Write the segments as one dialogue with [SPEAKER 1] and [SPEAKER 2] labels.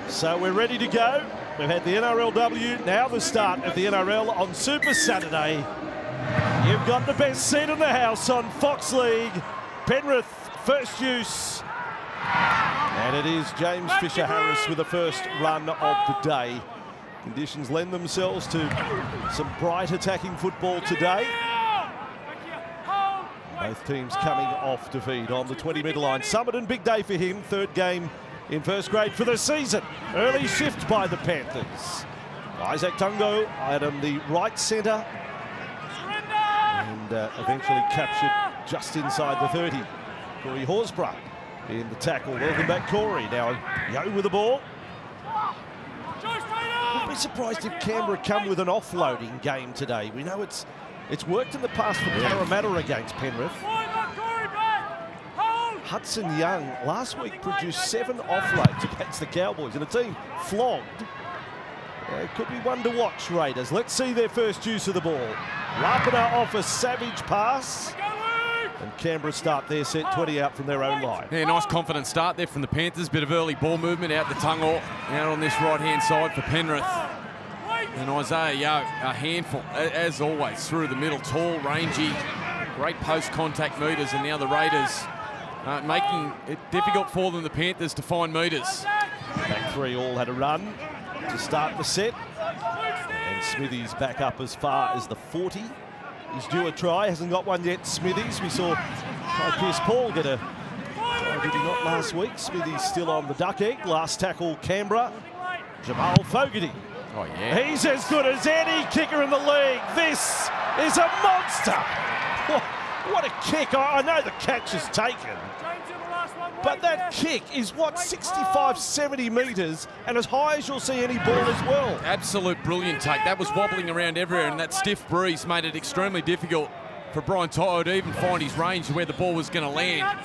[SPEAKER 1] So we're ready to go. We've had the NRLW, now the start of the NRL on Super Saturday. You've got the best seat in the house on Fox League. Penrith, first use. And it is James Fisher-Harris with the first run of the day. Conditions lend themselves to some bright attacking football today. Both teams coming off defeat on the 20-metre line. Summerton, big day for him. Third game in first grade for the season. Early shift by the Panthers. Isaac Tungo out on the right centre. And eventually captured just inside the 30. Corey Horsburgh in the tackle. Welcome back, Corey. Now Yo with the ball. Wouldn't be surprised if Canberra come with an offloading game today. We know it's worked in the past for Parramatta against Penrith. Hudson Young last week produced 7 offloads against the Cowboys, and a team flogged. It could be one to watch, Raiders. Let's see their first use of the ball. Rapana off a savage pass. And Canberra start their set 20 out from their own line.
[SPEAKER 2] Yeah, nice confident start there from the Panthers. Bit of early ball movement out the Tungo, out on this right-hand side for Penrith. And Isaiah Yo, a handful, as always, through the middle. Tall, rangy, great post-contact metres. And now the Raiders making it difficult for them, the Panthers, to find metres.
[SPEAKER 1] Back three all had a run to start the set. And Smithies back up as far as the 40. He's due a try, hasn't got one yet, Smithies. We saw Pierce Paul get a try, did he not, last week? Smithies still on the duck egg. Last tackle, Canberra. Jamal Fogarty.
[SPEAKER 2] Oh, yeah.
[SPEAKER 1] He's as good as any kicker in the league. This is a monster. What a kick. I know the catch is taken, but that kick is, what, 65, 70 metres, and as high as you'll see any ball as well.
[SPEAKER 2] Absolute brilliant take. That was wobbling around everywhere, and that stiff breeze made it extremely difficult for Brian Toto to even find his range where the ball was going to land.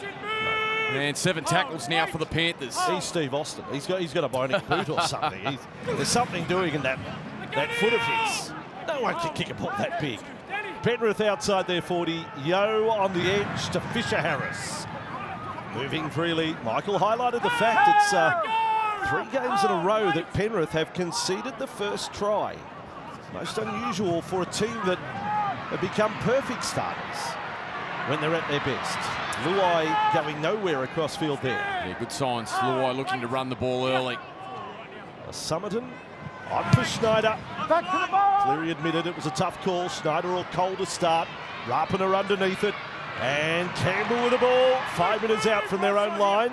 [SPEAKER 2] And 7 tackles now for the Panthers.
[SPEAKER 1] He's Steve Austin. He's got a bionic boot or something. There's something doing in that foot of his. No one can kick a ball that big. Penrith outside their 40. Yo on the edge to Fisher-Harris. Moving freely. Michael highlighted the fact it's 3 games in a row that Penrith have conceded the first try. Most unusual for a team that have become perfect starters when they're at their best. Luai going nowhere across field there.
[SPEAKER 2] Yeah, good signs. Luai looking to run the ball early.
[SPEAKER 1] Summerton on for Schneider. Back to the ball. Cleary admitted it was a tough call. Schneider all cold to start. Rapana underneath it. And Campbell with the ball. 5 minutes out from their own line.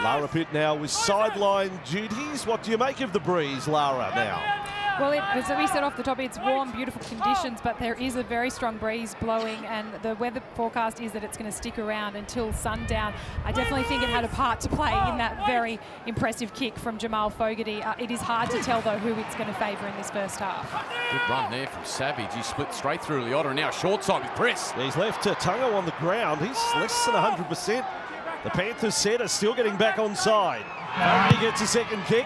[SPEAKER 1] Lara Pitt now with sideline duties. What do you make of the breeze, Lara, now?
[SPEAKER 3] Well, as we said off the top, it's warm, beautiful conditions, but there is a very strong breeze blowing, and the weather forecast is that it's going to stick around until sundown. I definitely think it had a part to play in that very impressive kick from Jamal Fogarty. It is hard to tell, though, who it's going to favour in this first half.
[SPEAKER 2] Good run there from Savage. He split straight through Liotta, and now short side with Chris.
[SPEAKER 1] He's left to Tungo on the ground. He's less than 100%. The Panthers set are still getting back on side. Fogarty gets a second kick.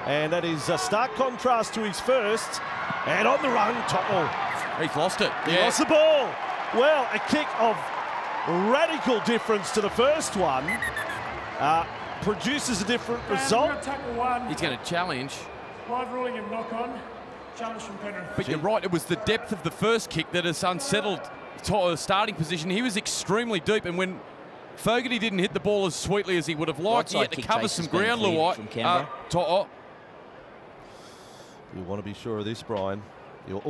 [SPEAKER 1] And that is a stark contrast to his first. And on the run, Toto.
[SPEAKER 2] He's lost it.
[SPEAKER 1] He lost the ball. Well, a kick of radical difference to the first one. Produces a different result.
[SPEAKER 2] He's going to challenge.
[SPEAKER 4] Live ruling of knock-on. Challenge from Penrith.
[SPEAKER 2] But you're right, it was the depth of the first kick that has unsettled Toto's starting position. He was extremely deep, and when Fogarty didn't hit the ball as sweetly as he would have liked, he had to cover some ground, Luai. Toto.
[SPEAKER 1] You want to be sure of this, Brian. Brian.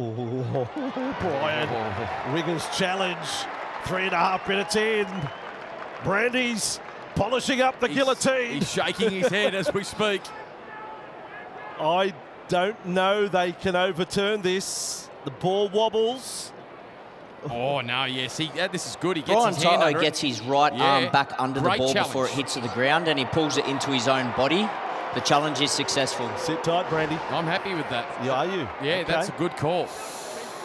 [SPEAKER 1] Wiggers challenge. 3.5 minutes in. Brandy's polishing up the guillotine.
[SPEAKER 2] He's shaking his head as we speak.
[SPEAKER 1] I don't know they can overturn this. The ball wobbles.
[SPEAKER 2] Oh, no, yes. This is good. He gets
[SPEAKER 5] Brian
[SPEAKER 2] his hand
[SPEAKER 5] Toto
[SPEAKER 2] under
[SPEAKER 5] gets his right arm back under the ball before it hits the ground, and he pulls it into his own body. The challenge is successful.
[SPEAKER 1] Sit tight, Brandy.
[SPEAKER 2] I'm happy with that.
[SPEAKER 1] Yeah, are you?
[SPEAKER 2] Yeah,
[SPEAKER 1] okay.
[SPEAKER 2] That's a good call.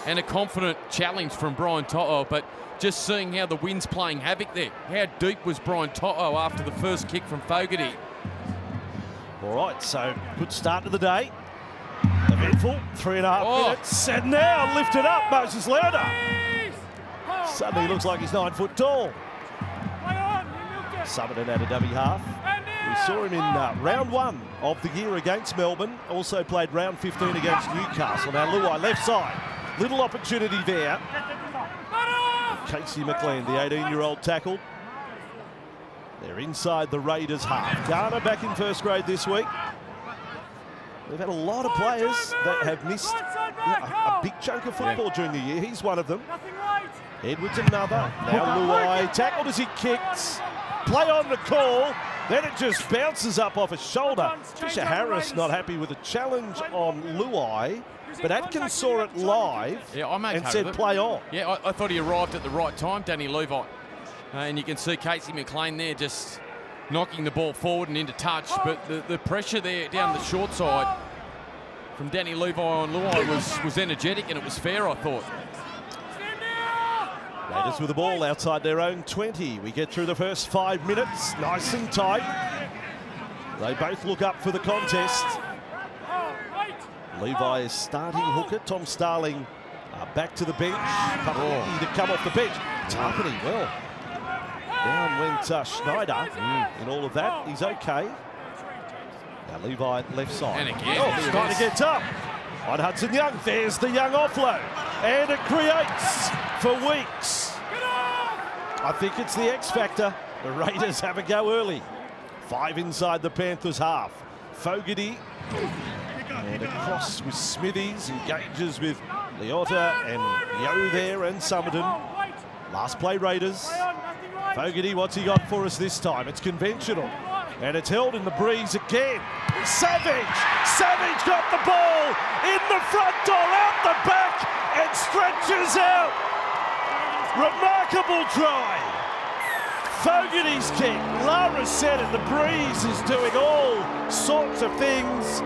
[SPEAKER 2] And a confident challenge from Brian Toto, but just seeing how the wind's playing havoc there. How deep was Brian Toto after the first kick from Fogarty?
[SPEAKER 1] All right, so good start to the day. Eventful, 3.5 minutes. And now lifted up, Moses Leona. Suddenly looks like he's 9 foot tall. Summerton at a dummy half. We saw him in round 1 of the year against Melbourne. Also played round 15 against Newcastle. Now Luai, left side. Little opportunity there. Casey McLean, the 18-year-old tackle. They're inside the Raiders half. Garner back in first grade this week. We've had a lot of players that have missed a big chunk of football during the year. He's one of them. Edwards another. Now Luai tackled as he kicks. Play on the call. Then it just bounces up off his shoulder. Trisha Harris not happy with the challenge on Luai, but Atkins saw it live and said play on.
[SPEAKER 2] Yeah, I thought he arrived at the right time, Danny Levi. And you can see Casey McLean there just knocking the ball forward and into touch, but the pressure there down the short side from Danny Levi on Luai was energetic, and it was fair, I thought.
[SPEAKER 1] Raiders with the ball outside their own 20. We get through the first 5 minutes, nice and tight. They both look up for the contest. Levi is starting hooker. Tom Starling back to the bench. Tarpany to come off the bench. Tarpany, well, down went Schneider in all of that. He's okay. Now Levi left side.
[SPEAKER 2] And again,
[SPEAKER 1] he's trying to get up. On Hudson Young, there's the Young offload. And it creates for Weeks. I think it's the X factor. The Raiders have a go early. 5 inside the Panthers half. Fogarty and across with Smithies, engages with Leota and Yo there and Summerton. Last play Raiders. Fogarty, what's he got for us this time? It's conventional. And it's held in the breeze again. Savage! Savage got the ball in the front door, out the back, and stretches out. Remarkable try. Fogarty's kick. Lara said it, the breeze is doing all sorts of things.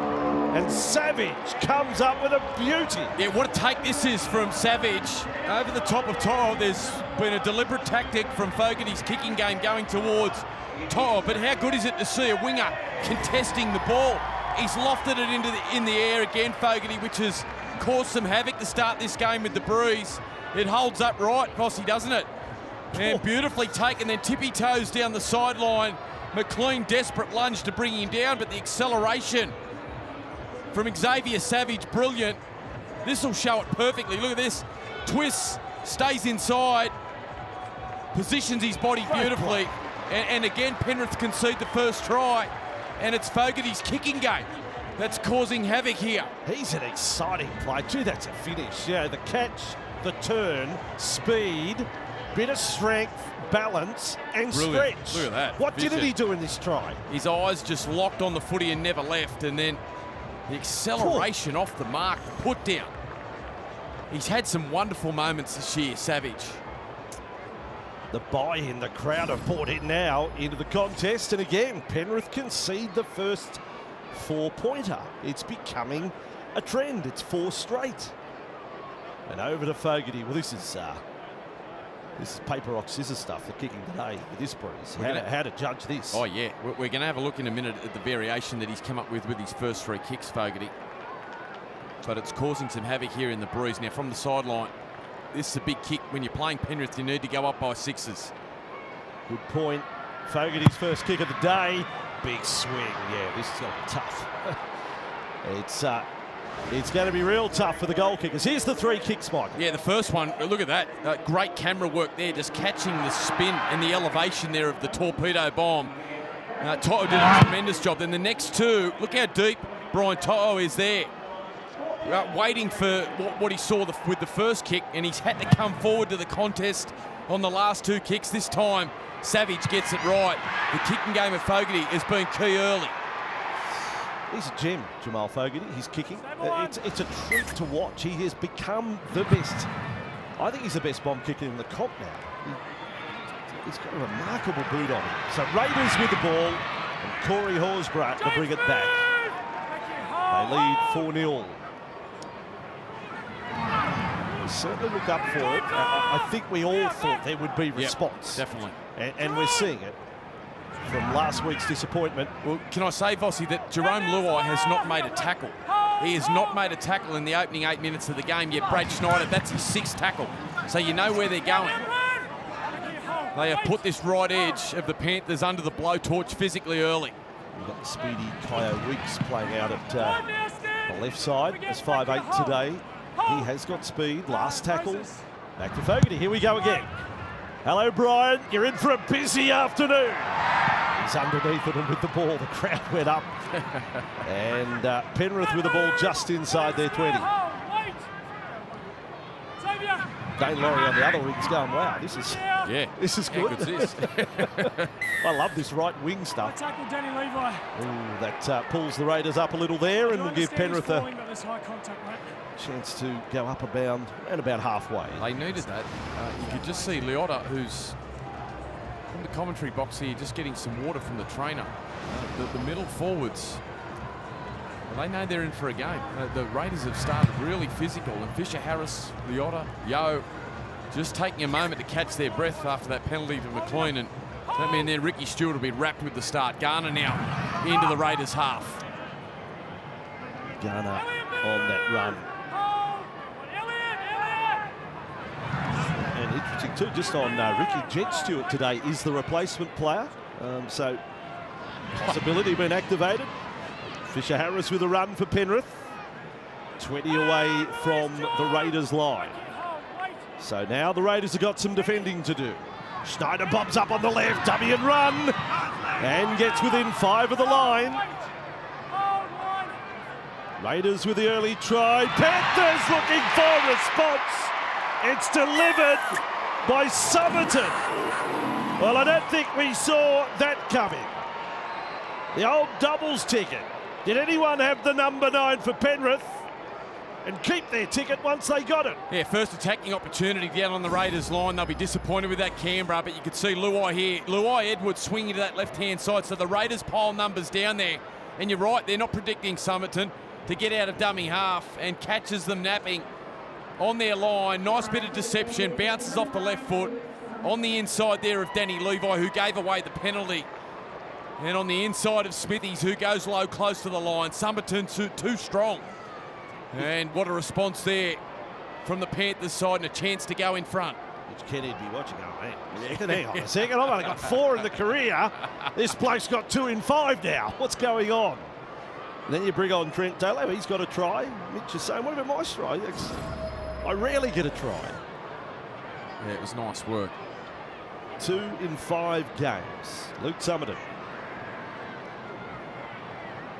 [SPEAKER 1] And Savage comes up with a beauty.
[SPEAKER 2] Yeah, what a take this is from Savage. Over the top of Toro, there's been a deliberate tactic from Fogarty's kicking game going towards Toro, but how good is it to see a winger contesting the ball? He's lofted it in the air again, Fogarty, which has caused some havoc to start this game with the breeze. It holds up right, Posse, doesn't it? And beautifully taken, then tippy toes down the sideline. McLean, desperate lunge to bring him down, but the acceleration from Xavier Savage, brilliant. This will show it perfectly. Look at this. Twists, stays inside, positions his body beautifully. And again, Penrith concede the first try. And it's Fogarty's kicking game that's causing havoc here.
[SPEAKER 1] He's an exciting play too. That's a finish. Yeah, the catch, the turn, speed, bit of strength, balance, and
[SPEAKER 2] brilliant.
[SPEAKER 1] stretch.
[SPEAKER 2] Look at that.
[SPEAKER 1] What did he do in this try?
[SPEAKER 2] His eyes just locked on the footy and never left. And then the acceleration off the mark, the put down. He's had some wonderful moments this year, Savage.
[SPEAKER 1] The buy-in, the crowd have bought in now into the contest. And again, Penrith concede the first 4-pointer. It's becoming a trend. It's 4 straight. And over to Fogarty. Well, this is paper, rock, scissors stuff, the kicking today with this breeze. How to judge this?
[SPEAKER 2] Oh, yeah. We're going to have a look in a minute at the variation that he's come up with his first 3 kicks, Fogarty. But it's causing some havoc here in the breeze. Now, from the sideline, this is a big kick. When you're playing Penrith, you need to go up by 6s.
[SPEAKER 1] Good point. Fogarty's first kick of the day. Big swing. Yeah, this is going to be tough. It's going to be real tough for the goal kickers. Here's the 3 kicks, Michael.
[SPEAKER 2] Yeah, the first one, look at that. Great camera work there, just catching the spin and the elevation there of the torpedo bomb. Toto did a tremendous job. Then the next 2, look how deep Brian Toto is there. Waiting for what he saw with the first kick, and he's had to come forward to the contest on the last 2 kicks. This time, Savage gets it right. The kicking game of Fogarty has been key early.
[SPEAKER 1] He's a gem, Jamal Fogarty. He's kicking. It's a treat to watch. He has become the best. I think he's the best bomb kicker in the comp now. He's got a remarkable boot on him. So Raiders with the ball, and Corey Horsburgh to bring it back. They lead 4-0. We certainly look up for it. I think we all thought there would be response.
[SPEAKER 2] Yep, definitely.
[SPEAKER 1] And we're seeing it from last week's disappointment.
[SPEAKER 2] Well, can I say, Vossi, that Jerome Luai has not made a tackle. He has not made a tackle in the opening 8 minutes of the game, yet Brad Schneider, that's his 6th tackle. So you know where they're going. They have put this right edge of the Panthers under the blowtorch physically early.
[SPEAKER 1] We've got the speedy Kyo Weeks playing out at the left side. As 5'8" today. He has got speed. Last tackle. Back to Fogarty. Here we go again. Hello, Brian. You're in for a busy afternoon. He's underneath it and with the ball. The crowd went up. And Penrith with the ball just inside their 20. Dane Laurie on the other wing's going, wow, this is good. I love this right wing stuff.
[SPEAKER 4] Tackle Danny Levi.
[SPEAKER 1] Ooh, that pulls the Raiders up a little there and will give Penrith a chance to go up and about halfway.
[SPEAKER 2] They needed that. You could just see Leota, who's from the commentary box here, just getting some water from the trainer. The middle forwards, well, they know they're in for a game. The Raiders have started really physical, and Fisher Harris, Leota, Yo, just taking a moment to catch their breath after that penalty to McLean, and that man there, Ricky Stewart, will be wrapped with the start. Garner now into the Raiders half.
[SPEAKER 1] Garner on that run. And interesting too, just on Ricky, Jet Stewart today is the replacement player. So possibility being activated. Fisher Harris with a run for Penrith. 20 away from the Raiders line. So now the Raiders have got some defending to do. Schneider bobs up on the left, dummy and run. And gets within 5 of the line. Raiders with the early try. Panthers looking for response. It's delivered by Somerton. Well, I don't think we saw that coming. The old doubles ticket. Did anyone have the number 9 for Penrith and keep their ticket once they got it?
[SPEAKER 2] Yeah, first attacking opportunity down on the Raiders line. They'll be disappointed with that Canberra, but you could see Luai here. Luai Edwards swinging to that left-hand side, so the Raiders pile numbers down there. And you're right, they're not predicting Somerton to get out of dummy half, and catches them napping on their line. Nice bit of deception, bounces off the left foot on the inside there of Danny Levi, who gave away the penalty. And on the inside of Smithies, who goes low close to the line. Somerton too strong. And what a response there from the Panthers side, and a chance to go in front.
[SPEAKER 1] Which Kenny'd be watching. Oh, man, hang on a second. I've only got 4 in the career. This bloke's got 2 in 5 now. What's going on? And then you bring on Trent Taylor. He's got a try. Mitch is saying, what about my try? I rarely get a try.
[SPEAKER 2] Yeah, it was nice work.
[SPEAKER 1] 2 in 5 games. Luke Somerton.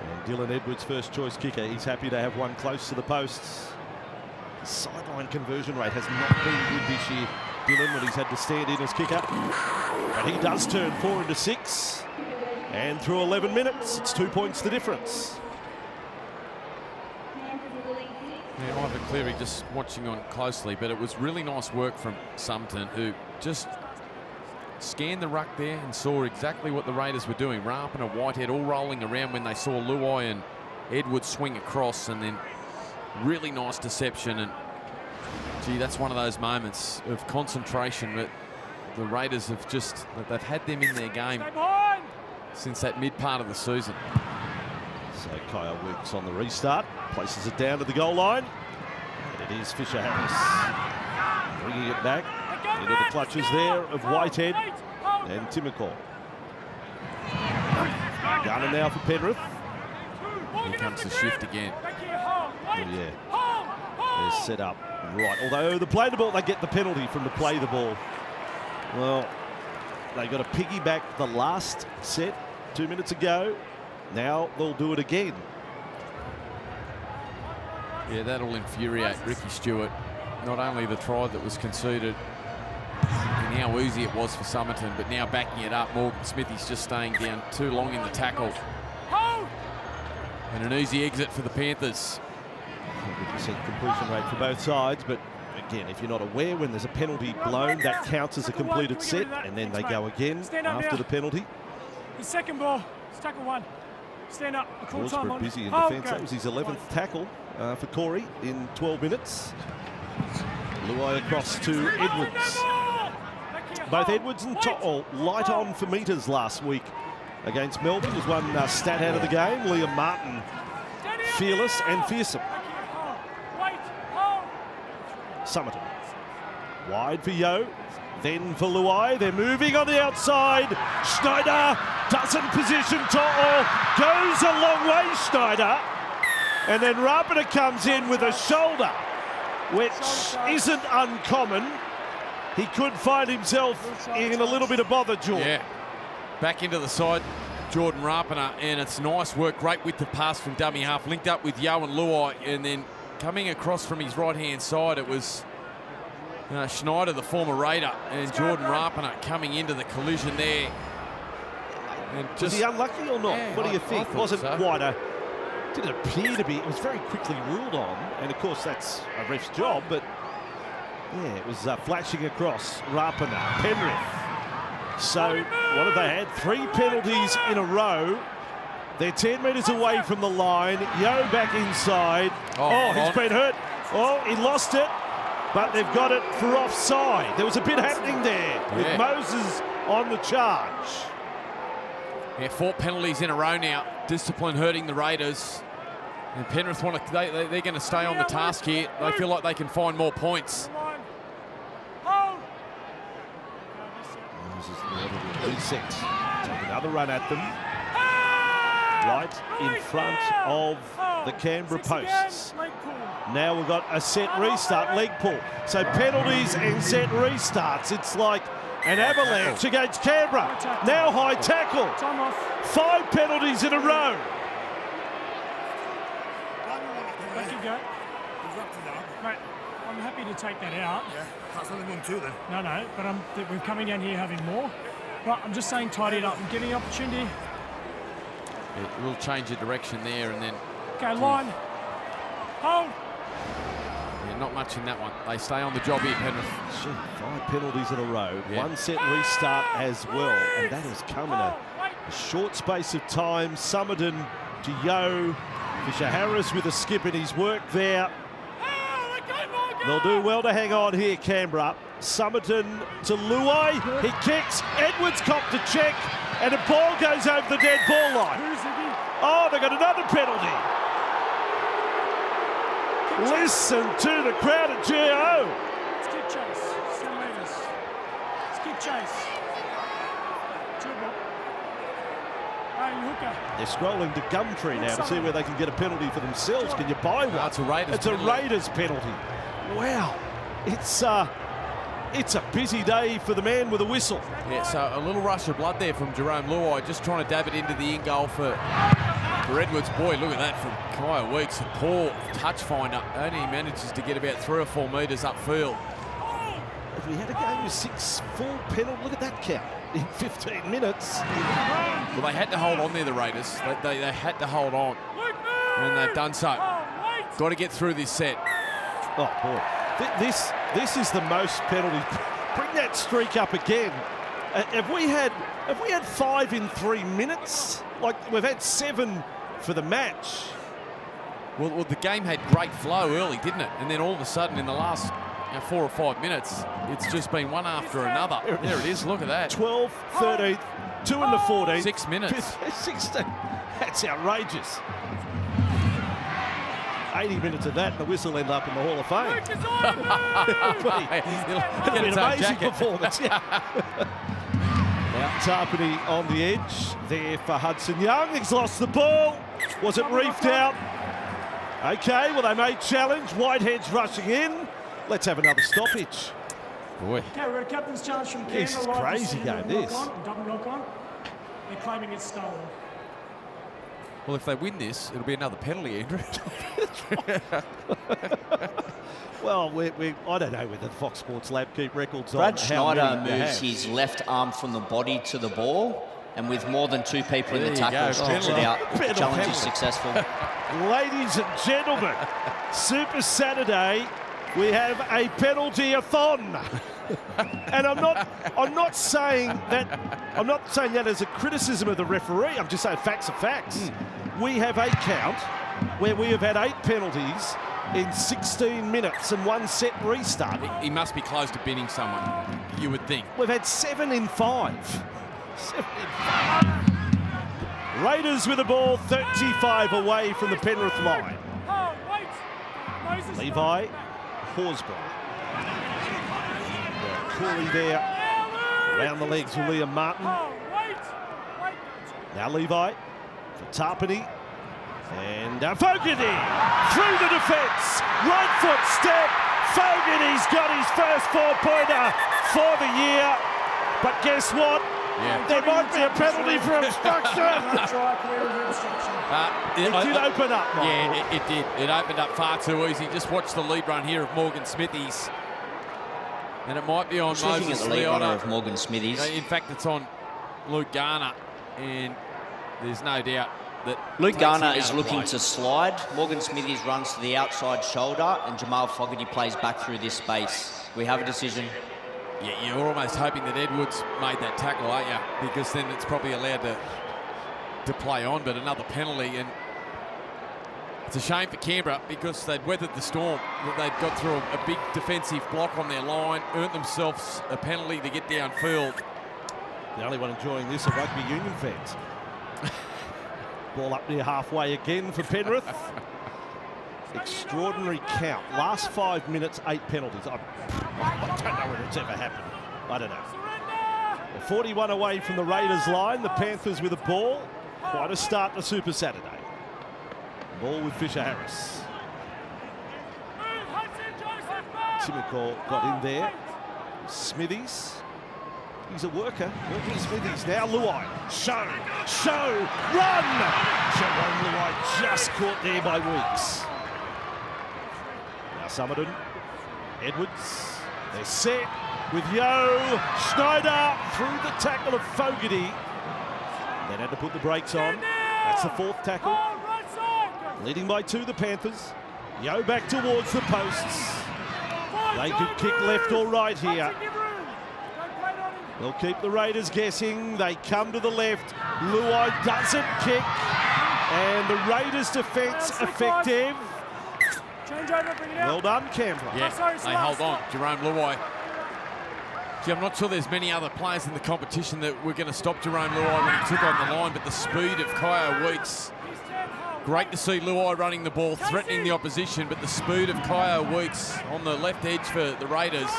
[SPEAKER 1] And Dylan Edwards, first choice kicker. He's happy to have one close to the posts. His sideline conversion rate has not been good this year, Dylan, when he's had to stand in as kicker. But he does turn 4 into 6. And through 11 minutes, it's 2 points the difference.
[SPEAKER 2] Yeah, Ivan Cleary just watching on closely, but it was really nice work from Somerton, who just scanned the ruck there and saw exactly what the Raiders were doing. Rampin and Whitehead all rolling around when they saw Luai and Edwards swing across, and then really nice deception. And gee, that's one of those moments of concentration that the Raiders have just, they've had them in their game since that mid part of the season.
[SPEAKER 1] So Kyle Weeks on the restart, places it down to the goal line. And it is Fisher Harris bringing it back into the clutches there of Whitehead and Timokor. Garner now for Penrith.
[SPEAKER 2] Here comes the shift again.
[SPEAKER 1] Oh, yeah. They're set up right. Although the play the ball, they get the penalty from the play the ball. Well, they got to piggyback the last set 2 minutes ago. Now they'll do it again.
[SPEAKER 2] Yeah, that'll infuriate Ricky Stewart. Not only the try that was conceded and how easy it was for Somerton, but now backing it up. Morgan Smithy's just staying down too long in the tackle. And an easy exit for the Panthers.
[SPEAKER 1] 100% completion rate for both sides, but again, if you're not aware, when there's a penalty blown, that counts as a completed set, and then they go again after the penalty.
[SPEAKER 4] The second ball, it's tackle 1. Stand up.
[SPEAKER 1] Horsburgh busy in defence. That was his 11th tackle for Corey in 12 minutes. Luai across to Edwards. Both Edwards and To'o light on for metres last week against Melbourne. There's one stat out of the game. Liam Martin, fearless and fearsome. Somerton. Wide for Yo. Then for Luai. They're moving on the outside. Schneider doesn't position goes a long way, Schneider. And then Rapana comes in with a shoulder, which isn't uncommon. He could find himself in a little bit of bother, Jordan.
[SPEAKER 2] Yeah, back into the side, Jordan Rapana, and it's nice work, great width of pass from dummy half, linked up with Yo and Luai, and then coming across from his right-hand side, it was Schneider, the former Raider, and Jordan Rapana coming into the collision there. And
[SPEAKER 1] was he unlucky or not?
[SPEAKER 2] Yeah,
[SPEAKER 1] what do you think?
[SPEAKER 2] I
[SPEAKER 1] Wasn't
[SPEAKER 2] so.
[SPEAKER 1] quite a... Didn't appear to be. It was very quickly ruled on, and of course that's a ref's job, but yeah, it was flashing across Rapana, Penrith. So what have they had? 3 penalties in a row. They're 10 metres away from the line. Yo back inside. Oh, he's been hurt. Oh, he lost it, but they've got it for offside. There was a bit happening there with Moses on the charge.
[SPEAKER 2] Yeah, 4 penalties in a row now. Discipline hurting the Raiders. And Penrith they're going to stay on the task here. They feel like they can find more points.
[SPEAKER 1] Moses reset. Take another run at them. Right in front of the Canberra posts. Now we've got a set restart, leg pull. So penalties and set restarts. It's like an avalanche against Canberra. Now high tackle. 5 penalties in a row.
[SPEAKER 4] Back you go. Mate, I'm happy to take that out.
[SPEAKER 6] Yeah, that's only 1-2 then.
[SPEAKER 4] No, but we're coming down here having more. Right, I'm just saying tidy it up and give me the opportunity.
[SPEAKER 2] It will change the direction there, and then...
[SPEAKER 4] Okay, line. Hold.
[SPEAKER 2] Yeah, not much in that one. They stay on the job here, Penrith.
[SPEAKER 1] 5 penalties in a row. 1 set restart as well. And that has come in a short space of time. Summerton to Yo. Fisher-Harris with a skip in his work there. They'll do well to hang on here, Canberra. Summerton to Luai. He kicks. Edwards copped a check. And the ball goes over the dead ball line. Oh, they got another penalty. Listen to the crowd at GO.
[SPEAKER 4] Skip chase. 10 metres. Skip chase.
[SPEAKER 1] They're scrolling to Gumtree now to see where they can get a penalty for themselves. Can you buy one?
[SPEAKER 2] It's a Raiders penalty.
[SPEAKER 1] Raiders penalty. Wow. It's a busy day for the man with a whistle.
[SPEAKER 2] Yeah, so a little rush of blood there from Jerome Luai, just trying to dab it into the in-goal for Edwards. Boy, look at that from Kaya Weeks. A poor touch finder. Only manages to get about 3 or 4 metres upfield.
[SPEAKER 1] If we had a game with 6 full penalties, look at that count in 15 minutes.
[SPEAKER 2] Well, they had to hold on there, the Raiders. They had to hold on, and they've done so. Got to get through this set.
[SPEAKER 1] Oh, boy. This is the most penalties. Bring that streak up again. Have we had 5 in 3 minutes? Like, we've had 7 for the match.
[SPEAKER 2] Well, the game had great flow early, didn't it? And then all of a sudden, in the last 4 or 5 minutes, it's just been one after another. There it is. Look at that.
[SPEAKER 1] 12, 13, 2 in the 14.
[SPEAKER 2] 6 minutes.
[SPEAKER 1] 16. That's outrageous. 80 minutes of that, the whistle ended up in the Hall of Fame. It'll be an amazing performance. Now Tarpany on the edge there for Hudson Young. He's lost the ball. Was it reefed out? Okay, well, they may challenge. Whitehead's rushing in. Let's have another stoppage.
[SPEAKER 2] Boy.
[SPEAKER 4] Okay, we've got a captain's charge from Canberra.
[SPEAKER 1] This is crazy game, this.
[SPEAKER 4] Double knock on. They're claiming it's stolen.
[SPEAKER 2] Well, if they win this, it'll be another penalty, Andrew.
[SPEAKER 1] Well, I don't know whether the Fox Sports Lab keep records on
[SPEAKER 5] Brad
[SPEAKER 1] how
[SPEAKER 5] Schneider
[SPEAKER 1] many they
[SPEAKER 5] moves
[SPEAKER 1] have.
[SPEAKER 5] his left arm from the body to the ball, and with more than 2 people in the
[SPEAKER 2] There you
[SPEAKER 5] tackle,
[SPEAKER 2] go.
[SPEAKER 5] strips it
[SPEAKER 2] Penalty.
[SPEAKER 5] out.
[SPEAKER 1] Penalty.
[SPEAKER 5] Challenge is successful.
[SPEAKER 1] Ladies and gentlemen, Super Saturday, we have a penalty-a-thon. And I'm not saying that as a criticism of the referee. I'm just saying facts are facts. We have a count where we have had 8 penalties in 16 minutes and 1 set restart.
[SPEAKER 2] He must be close to binning someone, you would think.
[SPEAKER 1] We've had 7 in 5. 7 in 5. Raiders with the ball, 35 away from the Penrith line. Levi Horsburgh. Corey there around the legs of Liam Martin. Now Levi for Tarpany. And Fogarty through the defence. Right foot step. Fogarty's got his first 4-pointer for the year. But guess what?
[SPEAKER 2] Yeah.
[SPEAKER 1] There might be a penalty for obstruction. It did open up, Michael.
[SPEAKER 2] Yeah, it did. It opened up far too easy. Just watch the lead run here of Morgan Smithies. And it might be on Moses
[SPEAKER 5] Looking at the lead runner
[SPEAKER 2] Leona.
[SPEAKER 5] of Morgan Smithies.
[SPEAKER 2] In fact, it's on Luke Garner. And there's no doubt that
[SPEAKER 5] Luke Garner is
[SPEAKER 2] out of
[SPEAKER 5] looking
[SPEAKER 2] play.
[SPEAKER 5] to slide. Morgan Smithies runs to the outside shoulder, and Jamal Fogarty plays back through this space. We have a decision.
[SPEAKER 2] Yeah, you're almost hoping that Edwards made that tackle, aren't you? Because then it's probably allowed to play on, but another penalty. And it's a shame for Canberra because they'd weathered the storm. They'd got through a big defensive block on their line, earned themselves a penalty to get downfield.
[SPEAKER 1] The only one enjoying this are rugby union fans. Ball up near halfway again for Penrith. Extraordinary count. Last 5 minutes, 8 penalties. I don't know whether it's ever happened. I don't know. They're 41 away from the Raiders line. The Panthers with a ball. Quite a start to Super Saturday. Ball with Fisher Harris. Timoko got in there. Smithies. He's a worker. Working Smithies. Now Luai. Show, run! Jerome Luai just caught there by Weeks. Now Summerton. Edwards. They're set with Yo. Schneider through the tackle of Fogarty. Then had to put the brakes on. That's the 4th tackle. Leading by 2, the Panthers. Yo back towards the posts. They could kick left or right here. They'll keep the Raiders guessing. They come to the left. Luai doesn't kick. And the Raiders' defence effective. Well done, Canberra.
[SPEAKER 2] Yeah, hey, hold on. Jerome Luai. Gee, I'm not sure there's many other players in the competition that were going to stop Jerome Luai when he took on the line, but the speed of Kyo Weeks. Great to see Luai running the ball, threatening the opposition, but the speed of Kyo Weeks on the left edge for the Raiders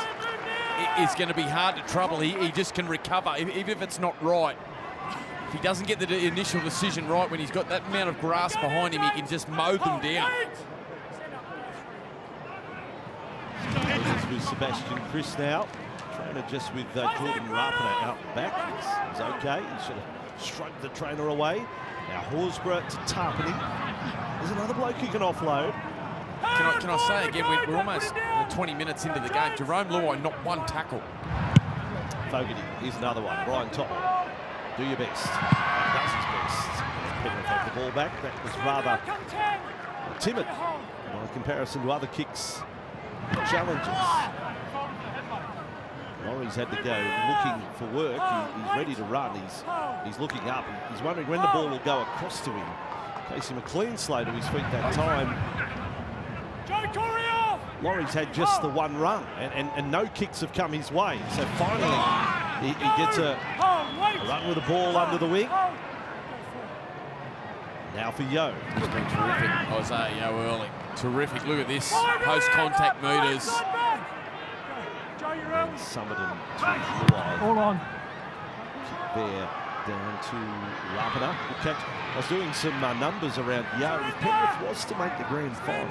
[SPEAKER 2] is going to be hard to trouble. He just can recover, even if it's not right. If he doesn't get the initial decision right, when he's got that amount of grass behind him, he can just mow them down.
[SPEAKER 1] With Sebastian Chris now. Trainer just with Jordan Rapiner out the back. He's okay. He should have shrugged the trainer away. Now Horsburgh to Tarpany. There's another bloke who can offload.
[SPEAKER 2] Can I say again, we're almost 20 minutes into the game. Jerome Luai, not one tackle.
[SPEAKER 1] Fogarty, here's another one. Brian Totten, do your best. Does his best. Penrith have the ball back. That was rather timid by comparison to other kicks and challenges. Norrie's had to go looking for work. He's ready to run. He's looking up. He's wondering when the ball will go across to him. Casey McLean slow to his feet that time. Laurie's had just the one run, and no kicks have come his way. So finally, he gets a run with the ball under the wing. Now for Yo.
[SPEAKER 2] He's been terrific, Isaiah Yo early. Terrific. Look at this. Post-contact meters.
[SPEAKER 1] And Summerton to Luai.
[SPEAKER 4] Hold on.
[SPEAKER 1] Kick there down to Rapiner. Good catch. I was doing some numbers around Yo. If Penrith was to make the grand final,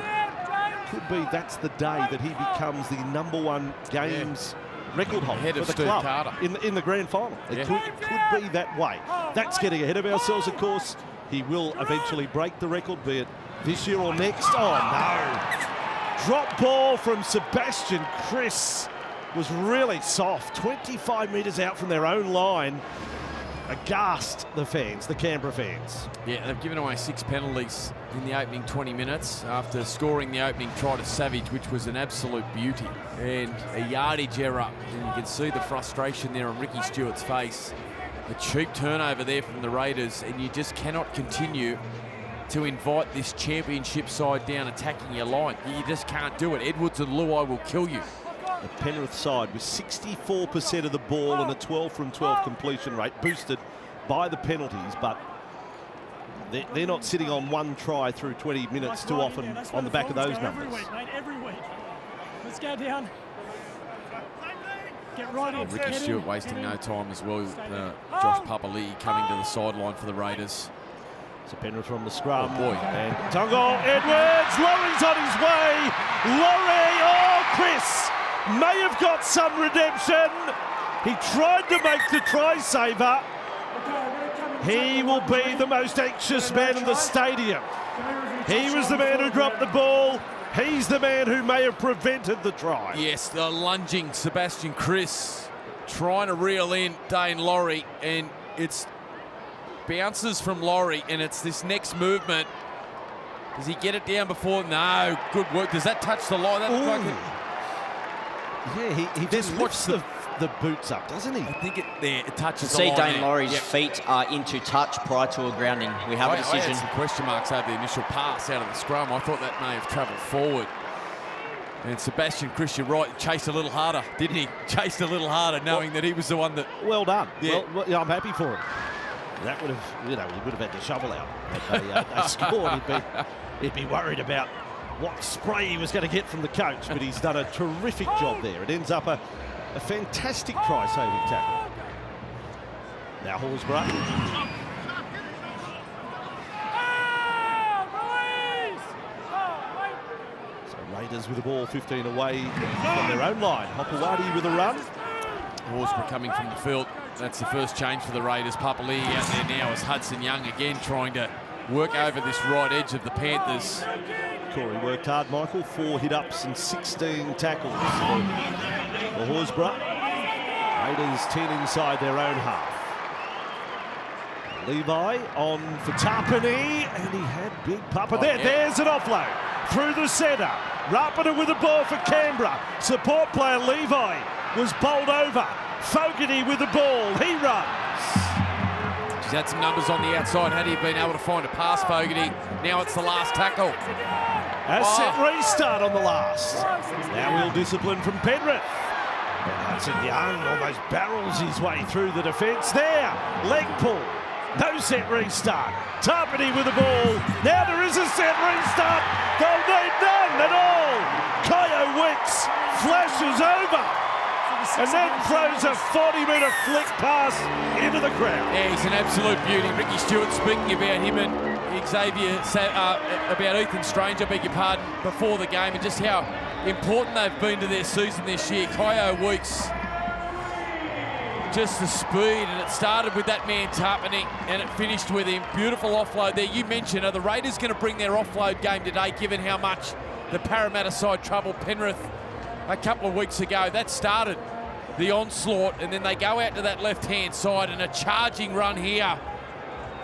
[SPEAKER 1] could be that's the day that he becomes the #1 games record holder
[SPEAKER 2] Ahead
[SPEAKER 1] for
[SPEAKER 2] of
[SPEAKER 1] the
[SPEAKER 2] Steve
[SPEAKER 1] club
[SPEAKER 2] Carter.
[SPEAKER 1] in the grand final. It could be that way. That's getting ahead of ourselves, of course. He will eventually break the record, be it this year or next. Oh no! Drop ball from Sebastian Chris was really soft. 25 metres out from their own line. Aghast the fans, the Canberra fans.
[SPEAKER 2] Yeah, they've given away 6 penalties in the opening 20 minutes after scoring the opening try to Savage, which was an absolute beauty. And a yardage error, and you can see the frustration there on Ricky Stewart's face. A cheap turnover there from the Raiders, and you just cannot continue to invite this championship side down attacking your line. You just can't do it. Edwards and Luai will kill you.
[SPEAKER 1] The Penrith side with 64% of the ball and a 12 from 12 completion rate, boosted by the penalties, but they're not sitting on one try through 20 minutes too often on the back of those numbers.
[SPEAKER 4] Every week, mate, every week. Let's go down. Get right in.
[SPEAKER 2] Ricky Stewart wasting no time as well. Josh Papali'i coming to the sideline for the Raiders.
[SPEAKER 1] So Penrith from the scrum.
[SPEAKER 2] Oh boy.
[SPEAKER 1] And Tungo Edwards. Laurie's on his way. Laurie. Oh, Chris may have got some redemption. He tried to make the try saver. He will be the most anxious man in the stadium. He was the man who dropped the ball. He's the man who may have prevented the try.
[SPEAKER 2] Yes, the lunging Sebastian Chris trying to reel in Dane Laurie, and it's bounces from Laurie, and it's this next movement. Does he get it down before? No, good work. Does that touch the line?
[SPEAKER 1] Yeah, he just lifts the boots up, doesn't he?
[SPEAKER 2] I think it touches the
[SPEAKER 5] See
[SPEAKER 2] line.
[SPEAKER 5] Dane Laurie's feet are into touch prior to a grounding. We have a decision.
[SPEAKER 2] I had some question marks over the initial pass out of the scrum. I thought that may have travelled forward. And Sebastian Chris, you're right, chased a little harder, didn't he? Chased a little harder, knowing that he was the one that...
[SPEAKER 1] Well done.
[SPEAKER 2] Yeah.
[SPEAKER 1] Well, I'm happy for him. That would have, he would have had the shovel out. If they scored, he'd be worried about what spray he was going to get from the coach, but he's done a terrific job there. It ends up a fantastic try-saving tackle. Now Horsburgh. Raiders with the ball 15 away from their own line. Hopewadi with a run.
[SPEAKER 2] Horsburgh coming from the field. That's the first change for the Raiders. Papali'i out there now as Hudson Young again trying to work over this right edge of the Panthers.
[SPEAKER 1] Corey worked hard, Michael. 4 hit-ups and 16 tackles for Horsburgh. Raiders 10 inside their own half. Levi on for Tapani, and he had Big Papa there.
[SPEAKER 2] Yeah.
[SPEAKER 1] There's an offload through the centre. Rapida with the ball for Canberra. Support player Levi was bowled over. Fogarty with the ball. He runs.
[SPEAKER 2] He's had some numbers on the outside. Had he been able to find a pass, Fogarty? Now it's the last tackle.
[SPEAKER 1] A set restart on the last. Now we'll discipline from Penrith. And Hudson Young almost barrels his way through the defence there. Leg pull. No set restart. Tarpany with the ball. Now there is a set restart. They'll need none at all. Kyo Wicks flashes over and then throws a 40-metre flick pass into the crowd.
[SPEAKER 2] Yeah, he's an absolute beauty. Ricky Stewart speaking about him and Xavier, about Ethan Strange, I beg your pardon, before the game, and just how important they've been to their season this year. Kyo Weeks, just the speed, and it started with that man Tarpany, and it finished with him. Beautiful offload there. You mentioned, are the Raiders going to bring their offload game today, given how much the Parramatta side troubled Penrith a couple of weeks ago? That started the onslaught, and then they go out to that left-hand side, and a charging run here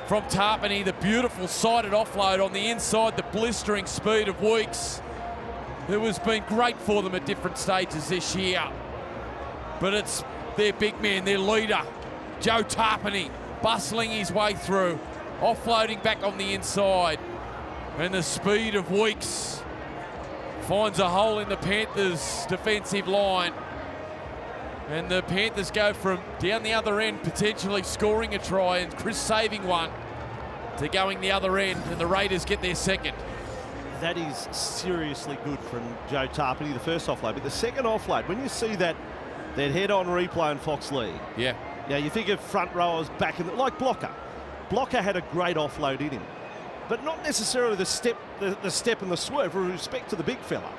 [SPEAKER 2] from Tarpany. The beautiful sided offload on the inside, the blistering speed of Weeks, who has been great for them at different stages this year. But it's their big man, their leader, Joe Tarpany, bustling his way through, offloading back on the inside. And the speed of Weeks finds a hole in the Panthers' defensive line. And the Panthers go from down the other end, potentially scoring a try, and Chris saving one, to going the other end, and the Raiders get their second.
[SPEAKER 1] That is seriously good from Joe Tarpany, the first offload. But the second offload, when you see that head-on replay in Fox League,
[SPEAKER 2] yeah,
[SPEAKER 1] you think of front rowers back in like Blocker. Blocker had a great offload in him, but not necessarily the step and the swerve with respect to the big fella.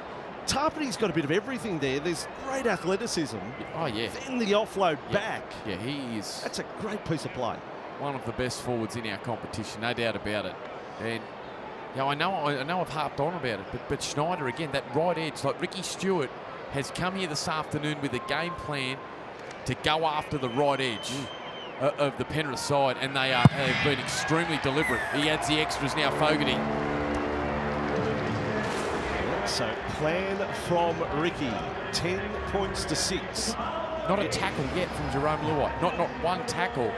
[SPEAKER 1] Tarpany's got a bit of everything there. There's great athleticism.
[SPEAKER 2] Oh, yeah.
[SPEAKER 1] Then the offload back.
[SPEAKER 2] Yeah, he is.
[SPEAKER 1] That's a great piece of play.
[SPEAKER 2] One of the best forwards in our competition, no doubt about it. And I know I've harped on about it, but Schneider again, that right edge, like Ricky Stewart has come here this afternoon with a game plan to go after the right edge of the Penrith side, and they have been extremely deliberate. He adds the extras now, Fogarty.
[SPEAKER 1] So plan from Ricky, 10 points to 6.
[SPEAKER 2] Not a tackle yet from Jerome Luai. Not one tackle.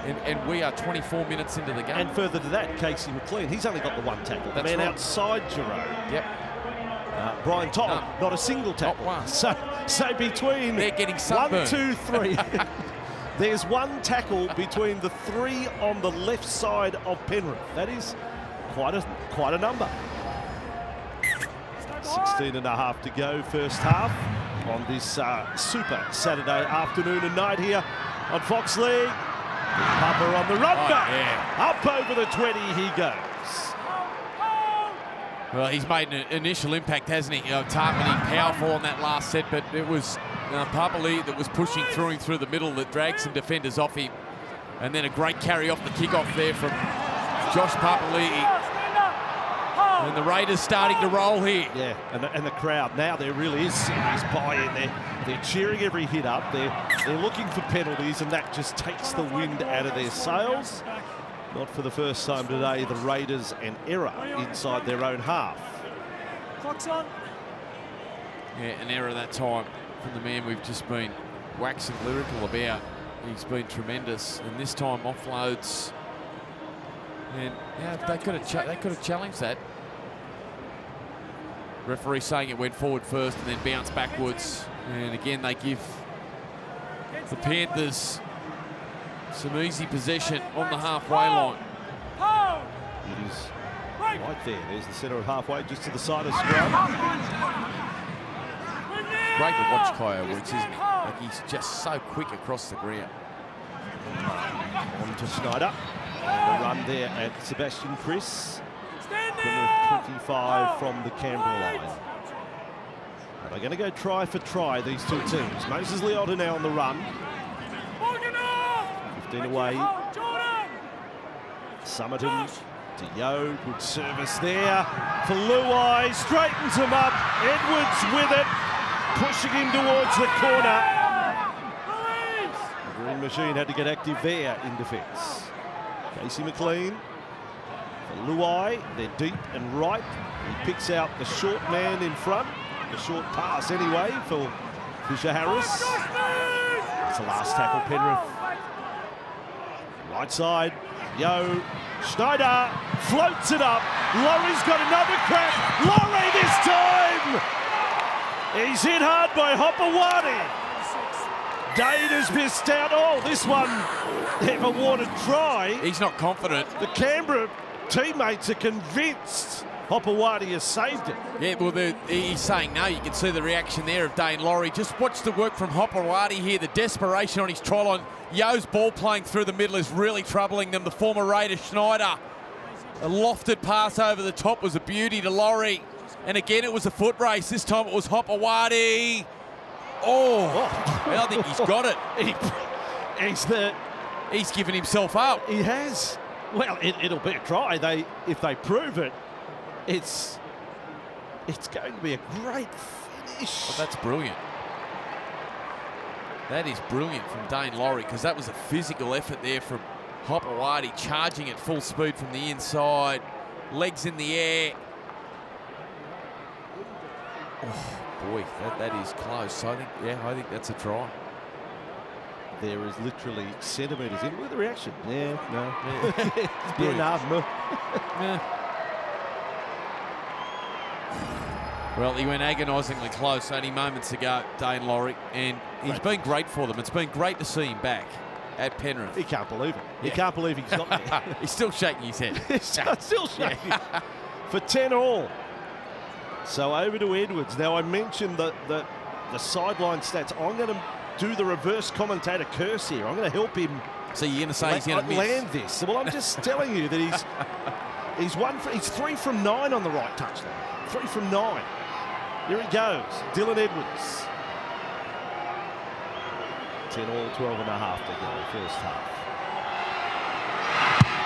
[SPEAKER 2] And we are 24 minutes into the game.
[SPEAKER 1] And further to that, Casey McLean, he's only got the one tackle. The
[SPEAKER 2] That's
[SPEAKER 1] man
[SPEAKER 2] right.
[SPEAKER 1] outside Jerome.
[SPEAKER 2] Yep.
[SPEAKER 1] Brian Todd, not a single tackle.
[SPEAKER 2] Not one.
[SPEAKER 1] So between
[SPEAKER 2] they're getting sunburned.
[SPEAKER 1] 1, 2, 3, there's one tackle between the 3 on the left side of Penrith. That is quite a number. 16 and a half to go, first half. on this super Saturday afternoon and night here on Fox League. Papa on the run back. Yeah. Up over the 20 he goes.
[SPEAKER 2] Well, he's made an initial impact, hasn't he? Targeting powerful on that last set, but it was Papali'i that was pushing through the middle that dragged some defenders off him. And then a great carry off the kickoff there from Josh Papali'i. And the Raiders starting to roll here.
[SPEAKER 1] Yeah, and the crowd now, there really is serious buy-in. They're cheering every hit up. They're looking for penalties, and that just takes the wind out of their sails. Not for the first time today, the Raiders an error inside their own half.
[SPEAKER 4] Clock's on.
[SPEAKER 2] Yeah, an error that time from the man we've just been waxing lyrical about. He's been tremendous, and this time offloads. And yeah, they could have challenged that. Referee saying it went forward first and then bounced backwards. And again, they give the Panthers some easy possession on the halfway line.
[SPEAKER 1] It is right there. There's the centre of halfway, just to the side of scrum.
[SPEAKER 2] Great to watch Kyo Woods, isn't he? Like, he's just so quick across the ground.
[SPEAKER 1] On to Schneider. And the run there at Sebastian Chris. Penrith 25 from the Canberra line. Are they going to go try for try, these two teams? Moses Leota now on the run. 15 away. Summerton to Yo. Good service there for Luai. Straightens him up. Edwards with it. Pushing him towards the corner. The Green Machine had to get active there in defence. Casey McLean. Luai, they're deep and right. He picks out the short man in front. The short pass anyway for Fisher Harris. That's the last tackle, Penrith. Right side, Yo. Schneider floats it up. Laurie's got another crack. Laurie this time! He's hit hard by Hopewadi. Dade has missed out. Oh, this one, they've awarded try.
[SPEAKER 2] He's not confident.
[SPEAKER 1] The Canberra teammates are convinced Hopewadi has saved it.
[SPEAKER 2] Yeah, well, he's saying no. You can see the reaction there of Dane Laurie. Just watch the work from Hopewadi here. The desperation on his try line. Yo's ball playing through the middle is really troubling them. The former Raider Schneider. A lofted pass over the top was a beauty to Laurie. And again, it was a foot race. This time it was Hopewadi. Oh, I think he's got it. He's given himself up.
[SPEAKER 1] He has. Well, it'll be a try. If they prove it, it's going to be a great finish.
[SPEAKER 2] Well, that's brilliant. That is brilliant from Dane Laurie, because that was a physical effort there from Hopewadi, charging at full speed from the inside, legs in the air. Oh boy, that is close. I think that's a try.
[SPEAKER 1] There is literally centimetres in. Look at the reaction. Yeah, no.
[SPEAKER 2] Yeah. Well, he went agonisingly close only moments ago, Dane Laurie, and he's been great for them. It's been great to see him back at Penrith.
[SPEAKER 1] He can't believe it. He can't believe he's got there.
[SPEAKER 2] He's still shaking his head.
[SPEAKER 1] He's still shaking. For 10 all. So over to Edwards. Now, I mentioned the sideline stats. I'm going to do the reverse commentator curse here. I'm going to help him.
[SPEAKER 2] So you're going to say he's going to miss?
[SPEAKER 1] Land this. Well, I'm just telling you that he's 3 from 9 on the right touchline. 3 from 9. Here he goes. Dylan Edwards. 10 all, 12 and a half to go, first half.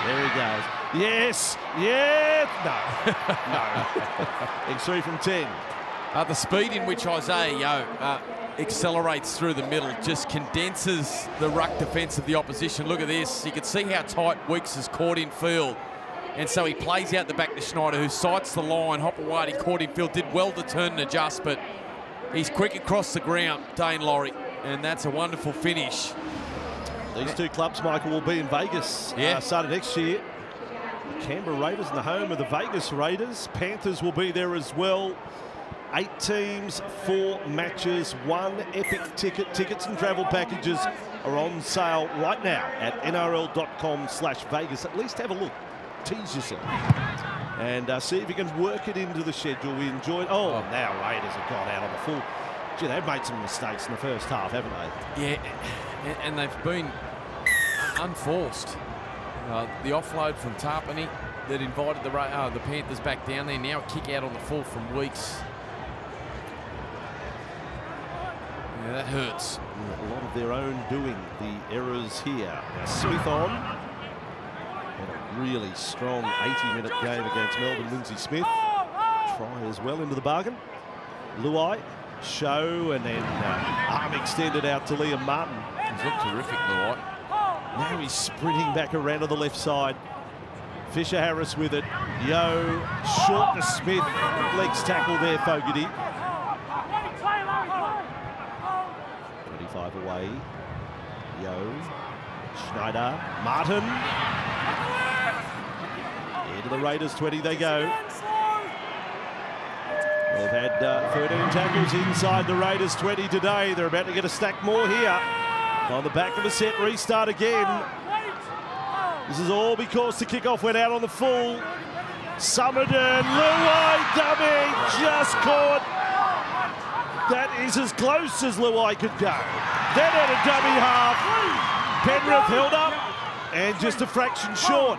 [SPEAKER 1] There he goes. Yes, no. He's 3 from 10.
[SPEAKER 2] The speed in which Isaiah Yo accelerates through the middle just condenses the ruck defence of the opposition. Look at this. You can see how tight Weeks is caught in field. And so he plays out the back to Schneider, who sights the line. Hopewadi caught in field, did well to turn and adjust, but he's quick across the ground, Dane Laurie. And that's a wonderful finish.
[SPEAKER 1] These two clubs, Michael, will be in Vegas starting next year. The Canberra Raiders in the home of the Vegas Raiders. Panthers will be there as well. 8 teams, 4 matches, 1 epic ticket. Tickets and travel packages are on sale right now at nrl.com/Vegas. At least have a look. Tease yourself. And see if you can work it into the schedule. We enjoyed. Oh, now Raiders have gone out on the full. Gee, they've made some mistakes in the first half, haven't they?
[SPEAKER 2] Yeah, and they've been unforced. The offload from Tarpany that invited the Panthers back down there. Now a kick out on the full from Weeks. Yeah, that hurts.
[SPEAKER 1] A lot of their own doing, the errors here. Now Smith on. Had a really strong 80-minute game against Melbourne. Lindsay Smith. Try as well into the bargain. Luai, show, and then arm extended out to Liam Martin.
[SPEAKER 2] He's looked terrific, Luai.
[SPEAKER 1] Now he's sprinting back around to the left side. Fisher Harris with it. Yo, short to Smith. Legs tackle there, Fogarty. 25 away. Yo, Schneider, Martin. Into the Raiders 20 they go. They've had 13 tackles inside the Raiders 20 today. They're about to get a stack more here. On the back of a set restart again. This is all because the kickoff went out on the full. Summerden, Luai, dummy, just caught. That is as close as Luai could go. Then at a dummy half. Penrith held up and just a fraction short.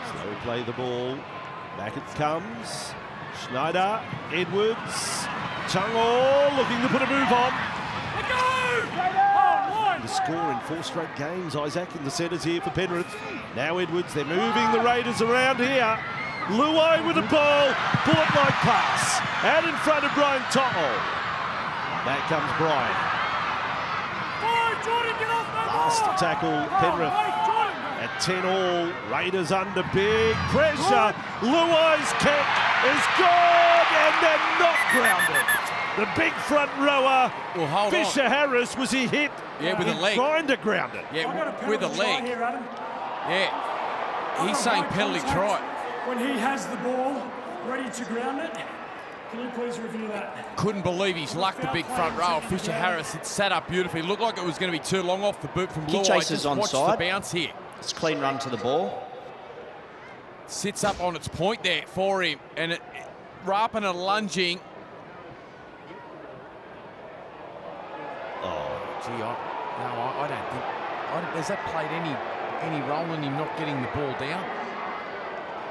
[SPEAKER 1] So we play the ball. Back it comes. Schneider, Edwards, Chang'o looking to put a move on. The score in 4 straight games, Isaac in the centres here for Penrith. Now Edwards, they're moving the Raiders around here. Luai with the ball, bullet-like pass. Out in front of Brian To'o. Back comes Brian. Last tackle, Penrith. At 10-all, Raiders under big pressure. Luai's kick is good and they're not grounded. The big front rower, Fisher Harris, was he hit?
[SPEAKER 2] Yeah, with a leg.
[SPEAKER 1] Trying to ground it.
[SPEAKER 2] Yeah, with a leg.
[SPEAKER 4] Here, Adam.
[SPEAKER 2] Yeah, he's saying penalty try.
[SPEAKER 4] When he has the ball ready to ground it, can you please review that?
[SPEAKER 2] Couldn't believe he's lucked the big front row. Fisher Harris, it sat up beautifully. Looked like it was going to be too long off the boot from Luai.
[SPEAKER 5] Chaser's
[SPEAKER 2] Just watch
[SPEAKER 5] onside.
[SPEAKER 2] the bounce here.
[SPEAKER 5] It's a clean run to the ball.
[SPEAKER 2] Sits up on its point there for him, and Rapana lunging.
[SPEAKER 1] Oh,
[SPEAKER 2] gee, I don't think. Has that played any role in him not getting the ball down?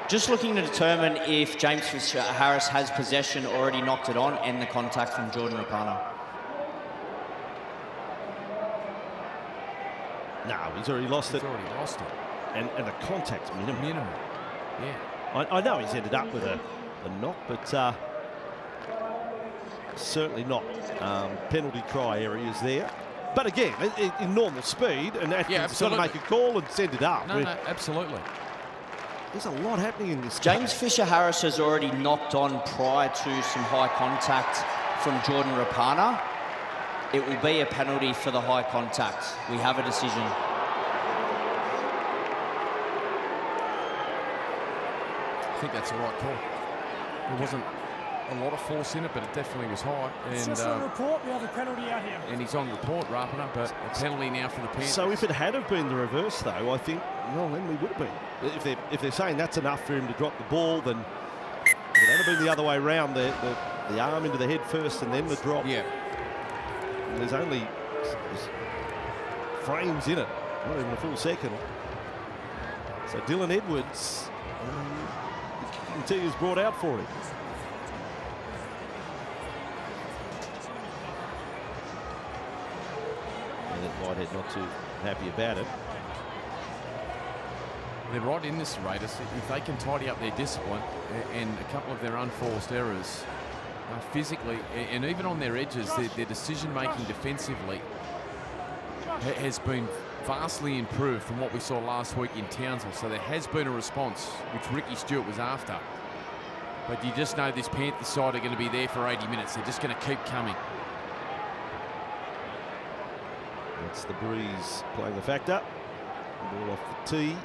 [SPEAKER 5] Just looking to determine if James Fisher Harris has possession, already knocked it on, and the contact from Jordan Rapana.
[SPEAKER 1] no, he's already lost it.
[SPEAKER 2] He's already lost it.
[SPEAKER 1] And the contact's minimal.
[SPEAKER 2] Yeah.
[SPEAKER 1] I know he's ended up with a knock, but certainly not penalty try areas there. But again, in normal speed, and Atkins got to make a call and send it up.
[SPEAKER 2] No, absolutely.
[SPEAKER 1] There's a lot happening in this game.
[SPEAKER 5] James Fisher Harris has already knocked on prior to some high contact from Jordan Rapana. It will be a penalty for the high contact. We have a decision.
[SPEAKER 2] I think that's the right call. There wasn't a lot of force in it, but it definitely was high.
[SPEAKER 4] It's just on report, we have a penalty out here.
[SPEAKER 2] And he's on report, Rapana, but a penalty now for the Panthers.
[SPEAKER 1] So if it had have been the reverse, though, I think, well, then we would have been. If they're saying that's enough for him to drop the ball, then if it had been the other way around, the arm into the head first and then the drop.
[SPEAKER 2] Yeah.
[SPEAKER 1] There's only frames in it, not even a full second. So Dylan Edwards, the kicking tee is brought out for him. Whitehead not too happy about it.
[SPEAKER 2] They're right in this, Raiders. If they can tidy up their discipline and a couple of their unforced errors physically and even on their edges, their decision-making defensively has been vastly improved from what we saw last week in Townsville. So there has been a response, which Ricky Stewart was after. But you just know this Panthers side are going to be there for 80 minutes. They're just going to keep coming.
[SPEAKER 1] That's the breeze playing the factor. Ball off the tee.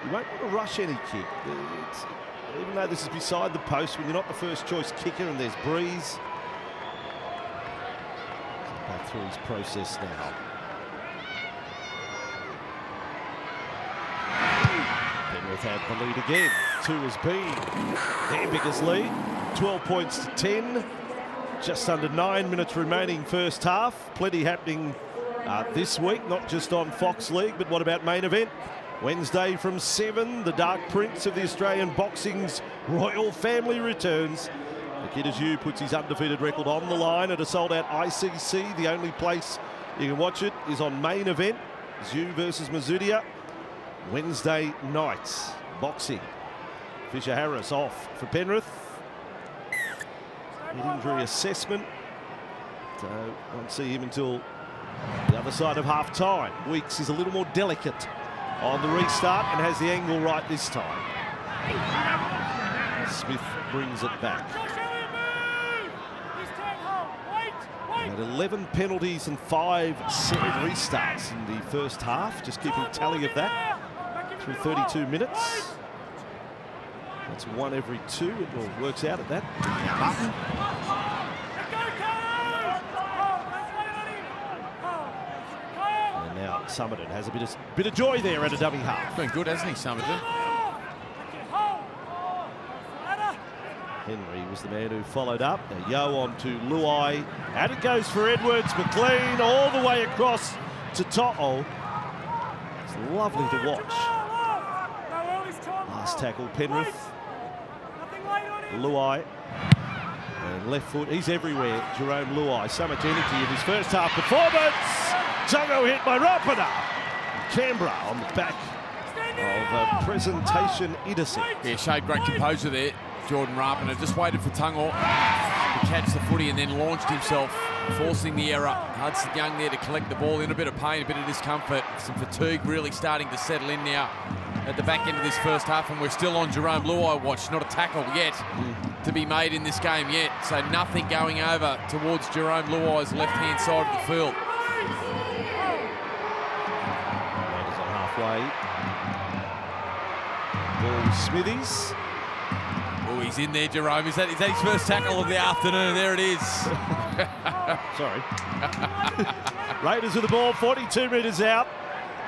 [SPEAKER 1] You won't want to rush any kick. Even though this is beside the post, when you're not the first choice kicker and there's breeze. Back through his process now. Penrith Penrith have the lead again. 2 has been their biggest lead. 12 points to 10. Just under 9 minutes remaining first half. Plenty happening this week, not just on Fox League, but what about main event? Wednesday from 7, the Dark Prince of the Australian Boxing's Royal Family returns. The Kid as You puts his undefeated record on the line at a sold-out ICC. The only place you can watch it is on main event. Zhu versus Mazudia. Wednesday nights, boxing. Fisher Harris off for Penrith. Injury assessment. So won't see him until the other side of half-time. Weeks is a little more delicate on the restart and has the angle right this time. Smith brings it back. Had 11 penalties and 5 set restarts in the first half. Just keeping tally of that through 32 minutes. That's 1 every 2. It all works out at that. And now Summerton has a bit of joy there at a dummy half.
[SPEAKER 2] Been good, hasn't he, Summerton?
[SPEAKER 1] Henry was the man who followed up. Now Yo on to Luai. And it goes for Edwards. McLean all the way across to To'o. It's lovely to watch. Last tackle, Penrith. Luai. And left foot, he's everywhere, Jerome Luai. So much energy in his first half performance. Tungo hit by Rapana. Canberra on the back of a presentation intercept.
[SPEAKER 2] Yeah, showed great composure there. Jordan Rapana just waited for Tungo to catch the footy and then launched himself, forcing the error. Hudson Young there to collect the ball in a bit of pain, a bit of discomfort. Some fatigue really starting to settle in now at the back end of this first half, and we're still on Jerome Luai watch. Not a tackle yet to be made in this game yet. So nothing going over towards Jerome Luai's left-hand side of the field.
[SPEAKER 1] Raiders on halfway. Ball Smithies.
[SPEAKER 2] Oh, he's in there, Jerome. Is that his first tackle of the afternoon? There it is.
[SPEAKER 1] Sorry. Raiders with the ball, 42 metres out.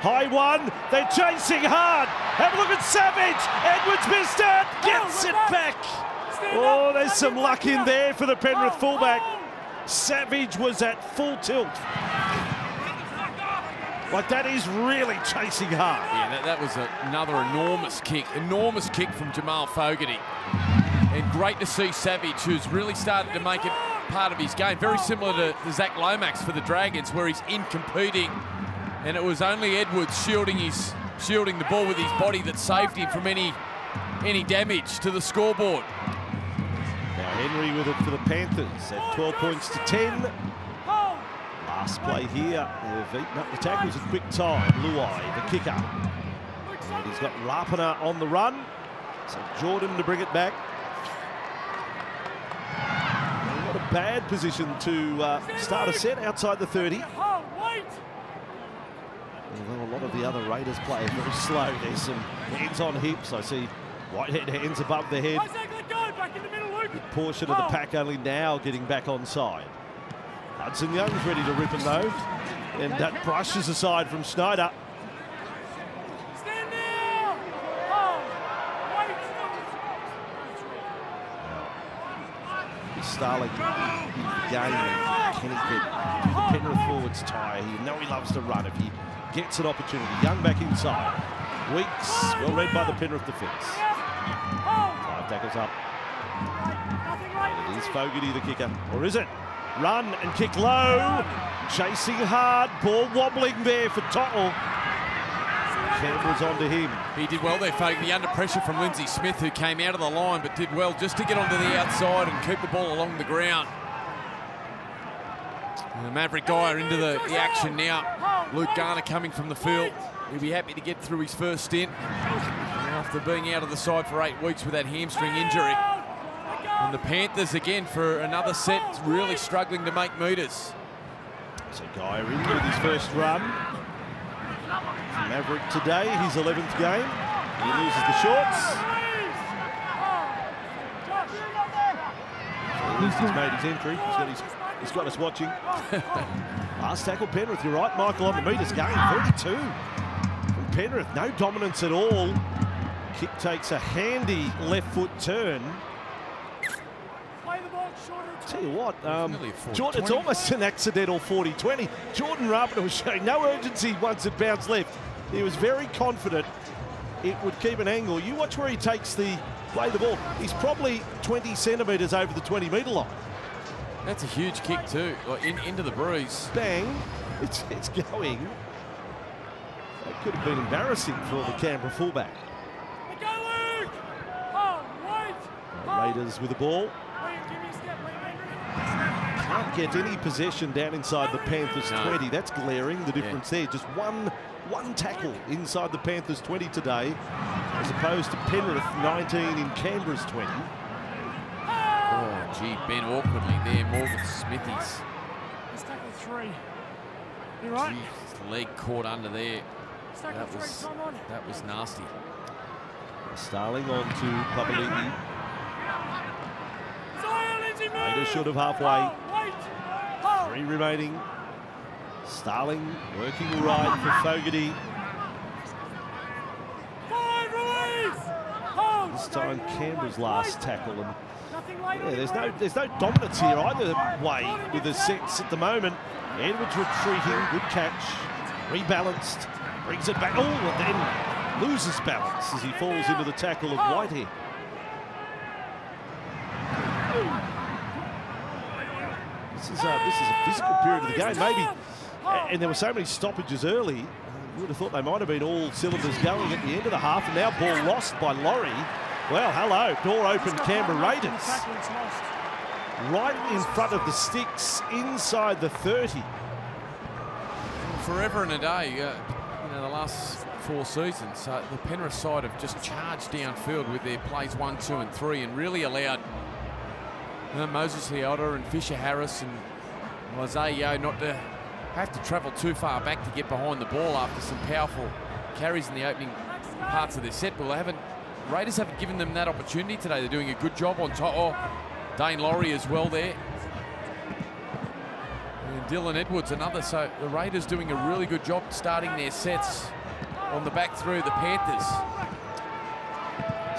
[SPEAKER 1] High one, they're chasing hard. Have a look at Savage. Edwards missed it, gets it back. Oh, there's some luck in there for the Penrith fullback. Savage was at full tilt. Like, that is really chasing hard.
[SPEAKER 2] Yeah, that was another enormous kick from Jamal Fogarty. And great to see Savage, who's really started to make it part of his game. Very similar to Zach Lomax for the Dragons, where he's in competing. And it was only Edwards shielding the ball with his body that saved him from any damage to the scoreboard.
[SPEAKER 1] Now Henry with it for the Panthers at 12 points to 10. Last play here. They've eaten up the tackles in quick time. Luai, the kicker. And he's got Rapana on the run. So Jordan to bring it back. Not a bad position to start a set outside the 30. Although a lot of the other Raiders play very slow. There's some hands on hips. I see Whitehead hands above the head. Good portion of the pack only now getting back on side. Hudson Young's ready to rip him though. And that brushes aside from Schneider. Starling in the game, and can he get the Penrith forwards tire? You know he loves to run if he gets an opportunity. Young back inside. Weeks, well read by the Penrith defence. 5 tackles up. And it is Fogarty the kicker, or is it? Run and kick low, chasing hard, ball wobbling there for To'o. Campbell's onto him.
[SPEAKER 2] He did well there, Fogarty, under pressure from Lindsay Smith, who came out of the line but did well just to get onto the outside and keep the ball along the ground. And the Maverick guy are into the action now. Luke Garner coming from the field. He'll be happy to get through his first stint after being out of the side for 8 weeks with that hamstring injury. And the Panthers again for another set, really struggling to make metres.
[SPEAKER 1] So Guy in with his first run. Maverick today, his 11th game. He loses the shorts. So he's made his entry. He's got us watching. Last tackle Penrith, you're right, Michael, on the metres game. 32 from Penrith. No dominance at all. Kick takes a handy left foot turn.
[SPEAKER 4] Play the ball shorter.
[SPEAKER 1] Tell you what,
[SPEAKER 2] nearly a 40-20.
[SPEAKER 1] Jordan, it's almost an accidental 40-20. Jordan Rapiner was showing no urgency once it bounced left. He was very confident it would keep an angle. You watch where he takes the play the ball. He's probably 20 centimetres over the 20-metre line.
[SPEAKER 2] That's a huge kick too, like into the breeze.
[SPEAKER 1] Bang, it's going. That could have been embarrassing for the Canberra fullback. Raiders with the ball. Can't get any possession down inside the Panthers 20. That's glaring, the difference there. Just one tackle inside the Panthers 20 today, as opposed to Penrith 19 in Canberra's 20.
[SPEAKER 2] Oh, gee, Ben awkwardly there. Morgan Smithies.
[SPEAKER 4] Let's tackle 3. You right?
[SPEAKER 2] Gee, his leg caught under there. That was nasty.
[SPEAKER 1] Starling on to Papali'i. Raiders should have halfway. 3 remaining. Starling working right for Fogarty. This time Canberra's last tackle, and yeah, there's no dominance here either way with the sets at the moment. Edwards retreating, good catch, rebalanced, brings it back. Oh, and then loses balance as he falls into the tackle of Whitehead. This is a physical period of the game, maybe, and there were so many stoppages early. You would have thought they might have been all cylinders going at the end of the half, and now ball lost by Laurie. Well, hello, door open, Canberra Raiders. Right in front of the sticks, inside the 30.
[SPEAKER 2] Forever and a day, the last 4 seasons, the Penrith side have just charged downfield with their plays 1, 2 and 3 and really allowed Moses Leota and Fisher Harris and Isaiah not to have to travel too far back to get behind the ball after some powerful carries in the opening parts of their set. Well, Raiders haven't given them that opportunity today. They're doing a good job on top. Oh, Dane Laurie as well there. And Dylan Edwards, another. So the Raiders doing a really good job starting their sets on the back through the Panthers.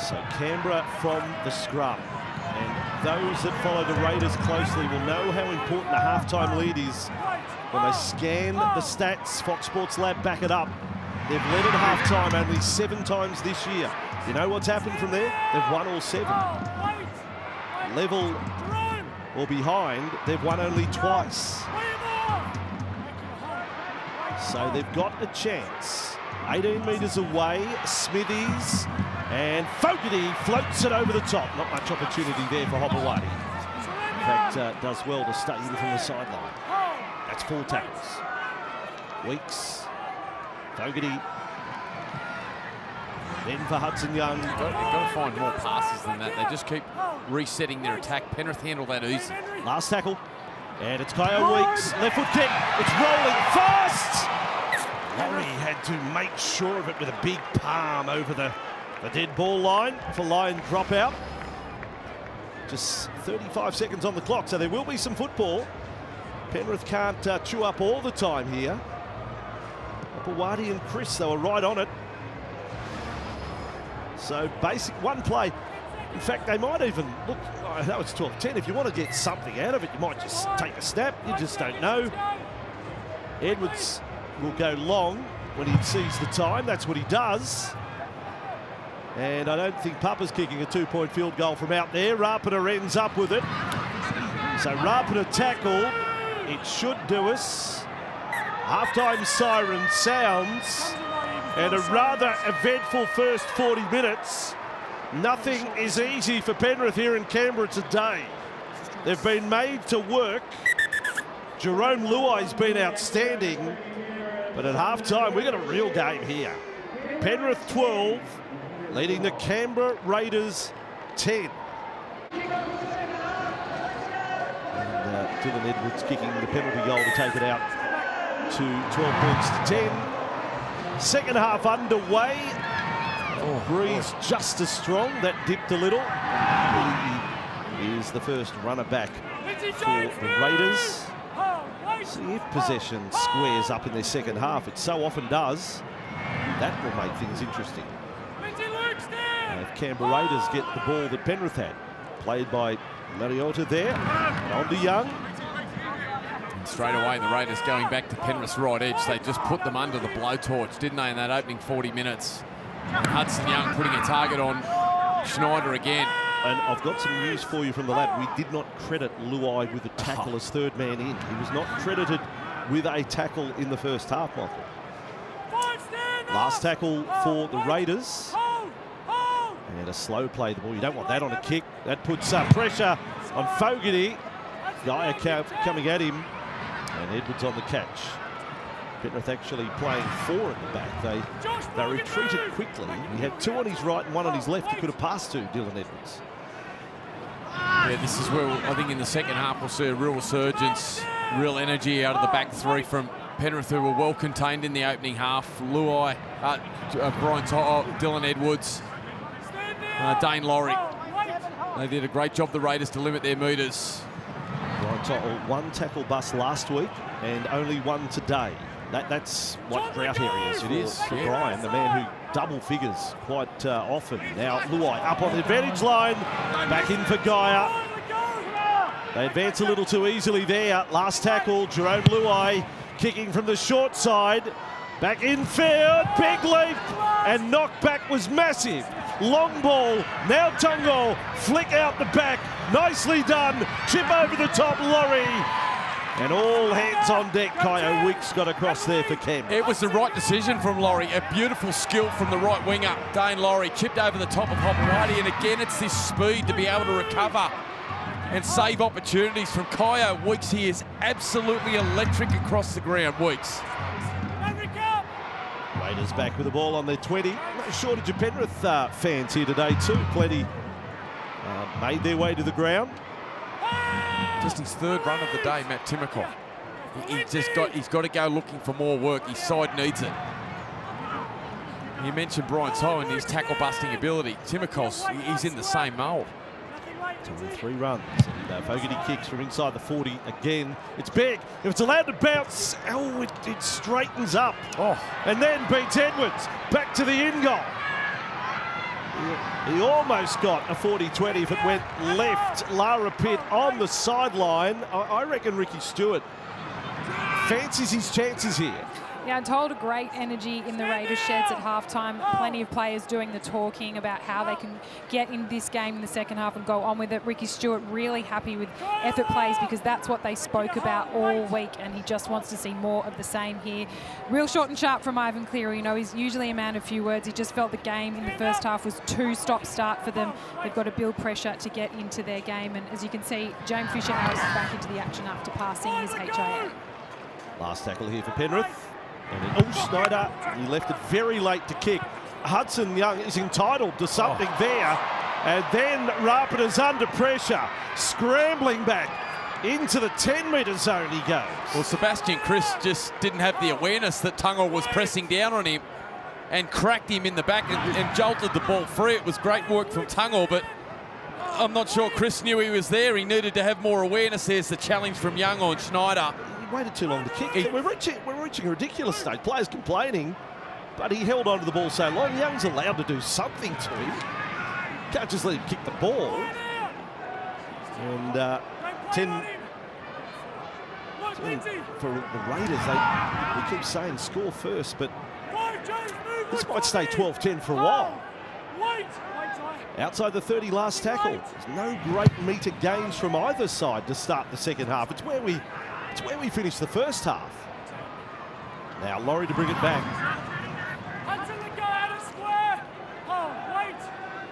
[SPEAKER 1] So Canberra from the scrum. And those that follow the Raiders closely will know how important the halftime lead is. When they scan the stats, Fox Sports Lab back it up. They've led at halftime only 7 times this year. You know what's happened from there? They've won all 7. Level or behind, they've won only twice. So they've got a chance. 18 metres away, Smithies, and Fogarty floats it over the top. Not much opportunity there for Hopewadi. In fact, does well to stay in from the sideline. That's 4 tackles. Weeks, Fogarty. Then for Hudson Young.
[SPEAKER 2] They've got to find more passes than that. They just keep resetting their attack. Penrith handle that easy.
[SPEAKER 1] Last tackle. And it's Kyle Weeks. Left foot kick. It's rolling fast. Laurie had to make sure of it with a big palm over the dead ball line for line dropout. Just 35 seconds on the clock, so there will be some football. Penrith can't chew up all the time here. Hopewadi and Chris, they were right on it. So basic one play. In fact, they might even look, I know it's 12-10. If you want to get something out of it, you might just take a snap. You just don't know. Edwards will go long when he sees the time. That's what he does. And I don't think Papa's kicking a 2-point field goal from out there. Rapiner ends up with it. So Rapiner tackle. It should do us. Halftime siren sounds. And a rather eventful first 40 minutes. Nothing is easy for Penrith here in Canberra today. They've been made to work. Jerome Luai's been outstanding. But at halftime, we've got a real game here. Penrith 12, leading the Canberra Raiders 10. And Dylan Edwards kicking the penalty goal to take it out to 12 points to 10. Second half underway. Breeze just as strong. That dipped a little. He is the first runner back for the Raiders. See if possession squares up in their second half. It so often does. That will make things interesting. If Canberra Raiders get the ball that Penrith had, played by Mariota there, on to Young.
[SPEAKER 2] And straight away, the Raiders going back to Penrith's right edge. They just put them under the blowtorch, didn't they, in that opening 40 minutes? And Hudson Young putting a target on Schneider again.
[SPEAKER 1] And I've got some news for you from the lab. We did not credit Luai with a tackle as third man in. He was not credited with a tackle in the first half, Michael. Last tackle for the Raiders. And a slow play the ball. You don't want that on a kick. That puts pressure on Fogarty. Guy coming at him. And Edwards on the catch. Penrith actually playing 4 at the back. They retreated quickly. He had 2 on his right and 1 on his left. He could have passed to Dylan Edwards.
[SPEAKER 2] Yeah, this is where I think in the second half we'll see a real resurgence, real energy out of the back 3 from Penrith, who were well contained in the opening half. Luai, Brian Dylan Edwards, Dane Laurie. They did a great job, the Raiders, to limit their metres.
[SPEAKER 1] Brian Tottle, 1 tackle bust last week and only 1 today. That's what drought areas it is for Brian, the man who double figures quite often. Now Luai up on the advantage line, back in for Gaia. They advance a little too easily there. Last tackle, Jerome Luai kicking from the short side. Back infield, big leap, and knockback was massive. Long ball, now Tungo, flick out the back, nicely done. Chip over the top, Laurie. And all hands on deck. Kyo Weeks got across there for Ken.
[SPEAKER 2] It was the right decision from Laurie. A beautiful skill from the right winger, Dane Laurie, chipped over the top of Hopewadi. And again, it's this speed to be able to recover and save opportunities from Kyo Weeks. He is absolutely electric across the ground, Weeks.
[SPEAKER 1] Raiders back with the ball on their 20. No shortage of Penrith fans here today too. Plenty made their way to the ground.
[SPEAKER 2] Just his 3rd run of the day, Matt Timokov. He's got to go looking for more work. His side needs it. You mentioned Brian Toa and his tackle busting ability. Timokov's, he's in the same mould.
[SPEAKER 1] 3 runs. And Fogarty kicks from inside the 40 again. It's big. If it's allowed to bounce, it straightens up. And then beats Edwards. Back to the in goal. He almost got a 40-20 if it went left. Lara Pitt on the sideline. I reckon Ricky Stewart fancies his chances here.
[SPEAKER 3] Yeah, I'm told a great energy in the Raiders sheds at halftime. Plenty of players doing the talking about how they can get in this game in the second half and go on with it. Ricky Stewart really happy with effort plays because that's what they spoke about all week, and he just wants to see more of the same here. Real short and sharp from Ivan Cleary. You know, he's usually a man of few words. He just felt the game in the first half was too stop-start for them. They've got to build pressure to get into their game, and as you can see, James Fisher-Harris is back into the action after passing his HIA.
[SPEAKER 1] Last tackle here for Penrith. And then, Schneider, he left it very late to kick. Hudson Young is entitled to something there. And then Rapid is under pressure, scrambling back into the 10-metre zone he goes.
[SPEAKER 2] Well, Sebastian Chris just didn't have the awareness that Tungo was pressing down on him and cracked him in the back and jolted the ball free. It was great work from Tungo, but I'm not sure Chris knew he was there. He needed to have more awareness. There's the challenge from Young on Schneider.
[SPEAKER 1] Waited too long to kick. We're reaching a ridiculous stage. Players complaining, but he held on to the ball so long. Young's allowed to do something to him. Can't just let him kick the ball. And 10 for the Raiders. We keep saying score first, but this might stay 12-10 for a while. Outside the 30 last tackle. There's no great metre gains from either side to start the second half. It's where we finished the first half. Now Laurie to bring it back.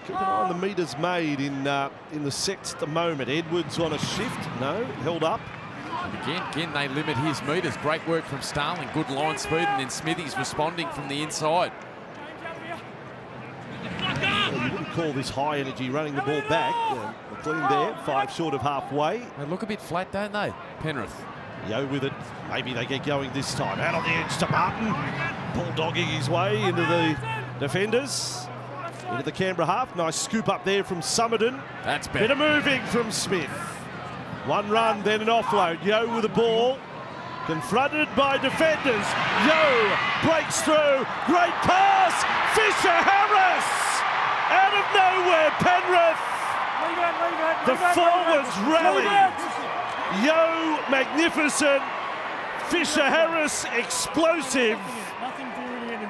[SPEAKER 1] Keep an eye on the metres made in the sets at the moment. Edwards on a shift. No, held up.
[SPEAKER 2] And again, they limit his metres. Great work from Starling. Good line speed, and then Smithies responding from the inside.
[SPEAKER 1] Well, you wouldn't call this high energy running the ball back. McLean there, 5 short of halfway.
[SPEAKER 2] They look a bit flat, don't they, Penrith?
[SPEAKER 1] Yo with it. Maybe they get going this time. Out on the edge to Martin. Bulldogging his way into the defenders. Into the Canberra half. Nice scoop up there from Summerton.
[SPEAKER 2] That's better.
[SPEAKER 1] Bit of moving from Smith. 1 run, then an offload. Yo with the ball. Confronted by defenders. Yo breaks through. Great pass. Fisher-Harris. of nowhere, Penrith. The forwards rally. Yo, magnificent. Fisher Harris, explosive.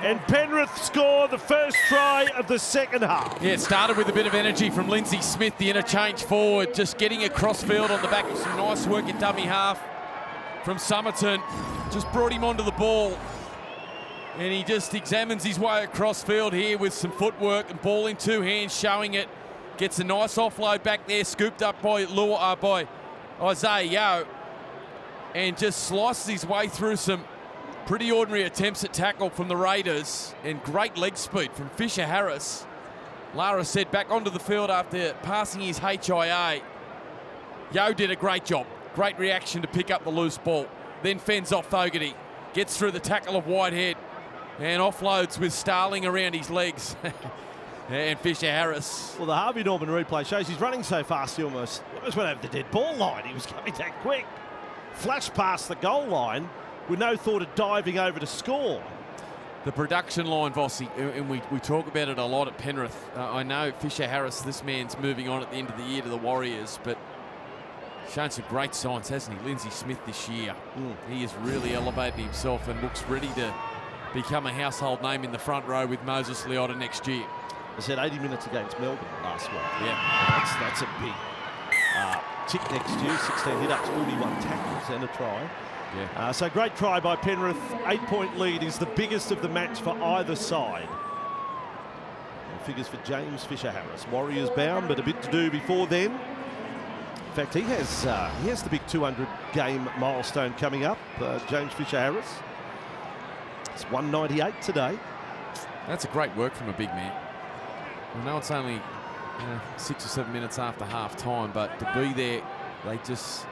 [SPEAKER 1] And Penrith score the first try of the second half.
[SPEAKER 2] Yeah, it started with a bit of energy from Lindsay Smith, the interchange forward, just getting across field on the back of some nice work in dummy half from Somerton. Just brought him onto the ball. And he just examines his way across field here with some footwork and ball in two hands, showing it. Gets a nice offload back there, scooped up by Isaiah Yeo. And just slices his way through some pretty ordinary attempts at tackle from the Raiders, and great leg speed from Fisher Harris. Lara said back onto the field after passing his HIA. Yeo did a great job. Great reaction to pick up the loose ball. Then fends off Fogarty. Gets through the tackle of Whitehead and offloads with Starling around his legs. And Fisher Harris.
[SPEAKER 1] Well, the Harvey Norman replay shows he's running so fast he almost went over the dead ball line. He was coming that quick. Flashed past the goal line with no thought of diving over to score.
[SPEAKER 2] The production line, Vossi, and we talk about it a lot at Penrith. I know Fisher Harris, this man's moving on at the end of the year to the Warriors, but shown some great signs, hasn't he? Lindsay Smith this year. He has really elevated himself and looks ready to become a household name in the front row with Moses Leota next year.
[SPEAKER 1] I said 80 minutes against Melbourne last week.
[SPEAKER 2] Yeah.
[SPEAKER 1] That's a big tick next year. 16 hit-ups, 41 tackles and a try.
[SPEAKER 2] Yeah.
[SPEAKER 1] So great try by Penrith. 8-point lead is the biggest of the match for either side. And figures for James Fisher Harris. Warriors bound, but a bit to do before then. In fact, he has the big 200-game milestone coming up. James Fisher Harris. It's 198 today.
[SPEAKER 2] That's a great work from a big man. I know it's only 6 or 7 minutes after half time, but to be there, they just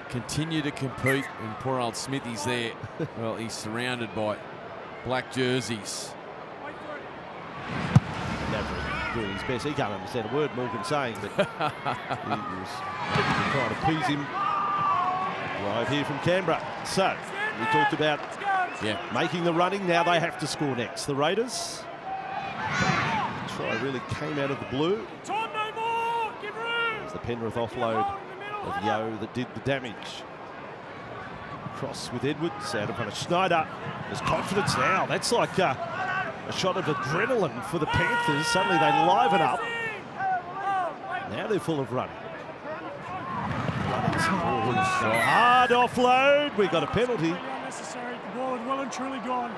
[SPEAKER 2] continue to compete, and poor old Smithy's there. Well, he's surrounded by black jerseys.
[SPEAKER 1] Never doing his best. He can't understand a word Morgan's saying, but he was trying to appease him. Right here from Canberra. So, we talked about making the running. Now they have to score next. The Raiders. The try really came out of the blue. There's the Penrith offload of Yeo that did the damage. Cross with Edwards out in front of Schneider. There's confidence now. That's like a shot of adrenaline for the Panthers. Suddenly they liven up. Now they're full of running. Hard offload. We got a penalty.
[SPEAKER 4] Unnecessary. The ball had well and truly gone.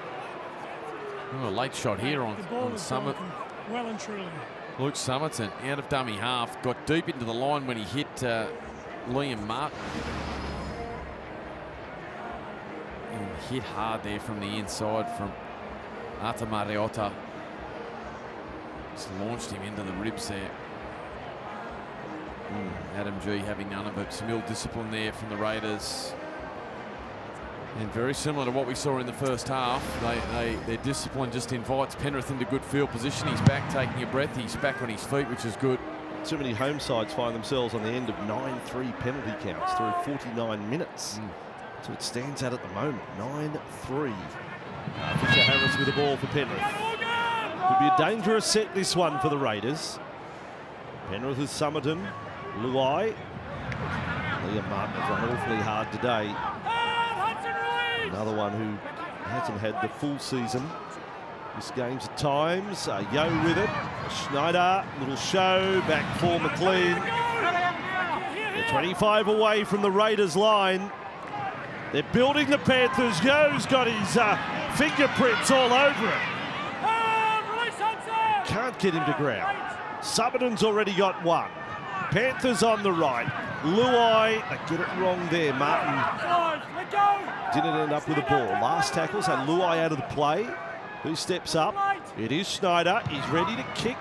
[SPEAKER 2] Oh, a late shot here on Summit.
[SPEAKER 4] Well and truly.
[SPEAKER 2] Luke Somerton out of dummy half. Got deep into the line when he hit Liam Martin. And hit hard there from the inside from Ata Mariota. Just launched him into the ribs there. Adam G having none of it. Some ill discipline there from the Raiders. And very similar to what we saw in the first half, their discipline just invites Penrith into good field position. He's back taking a breath. He's back on his feet, which is good.
[SPEAKER 1] Too many home sides find themselves on the end of 9-3 penalty counts through 49 minutes. So it stands out at the moment, 9-3. Fisher Harris with the ball for Penrith. Could be a dangerous set, this one, for the Raiders. Penrith with Somerton, Luai. Liam Martin has run awfully hard today. Another one who hasn't had the full season. This game's at times. Yeo with it. Schneider, little show, back for McLean. They're 25 away from the Raiders line. They're building the Panthers. Yeo's got his fingerprints all over it. Can't get him to ground. Somerton's already got one. Panthers on the right. Luai, they get it wrong there. Martin didn't end up with the ball. Last tackle, so Luai out of the play. Who steps up? It is Schneider. He's ready to kick.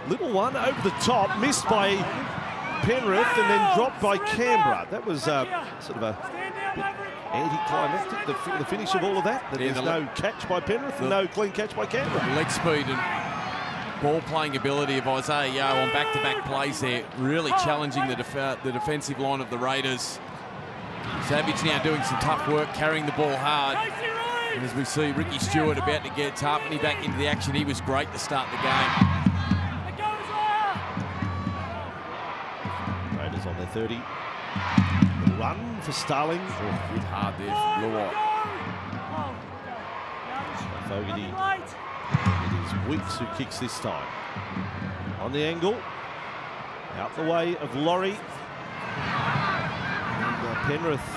[SPEAKER 1] Little one over the top, missed by Penrith and then dropped by Canberra. That was sort of a bit anticlimactic, the finish of all of that. There's no catch by Penrith and no clean catch by Canberra.
[SPEAKER 2] Leg speed and ball-playing ability of Isaiah Yeo on back-to-back plays there, really challenging the defensive line of the Raiders. Savage now doing some tough work, carrying the ball hard. And as we see Ricky Stewart about to get Tarpany back into the action, he was great to start the game.
[SPEAKER 1] 30. The run for Starling.
[SPEAKER 2] Oh, hit hard there from Luai.
[SPEAKER 1] Fogarty. It is Weeks who kicks this time. On the angle. Out the way of Laurie. And Penrith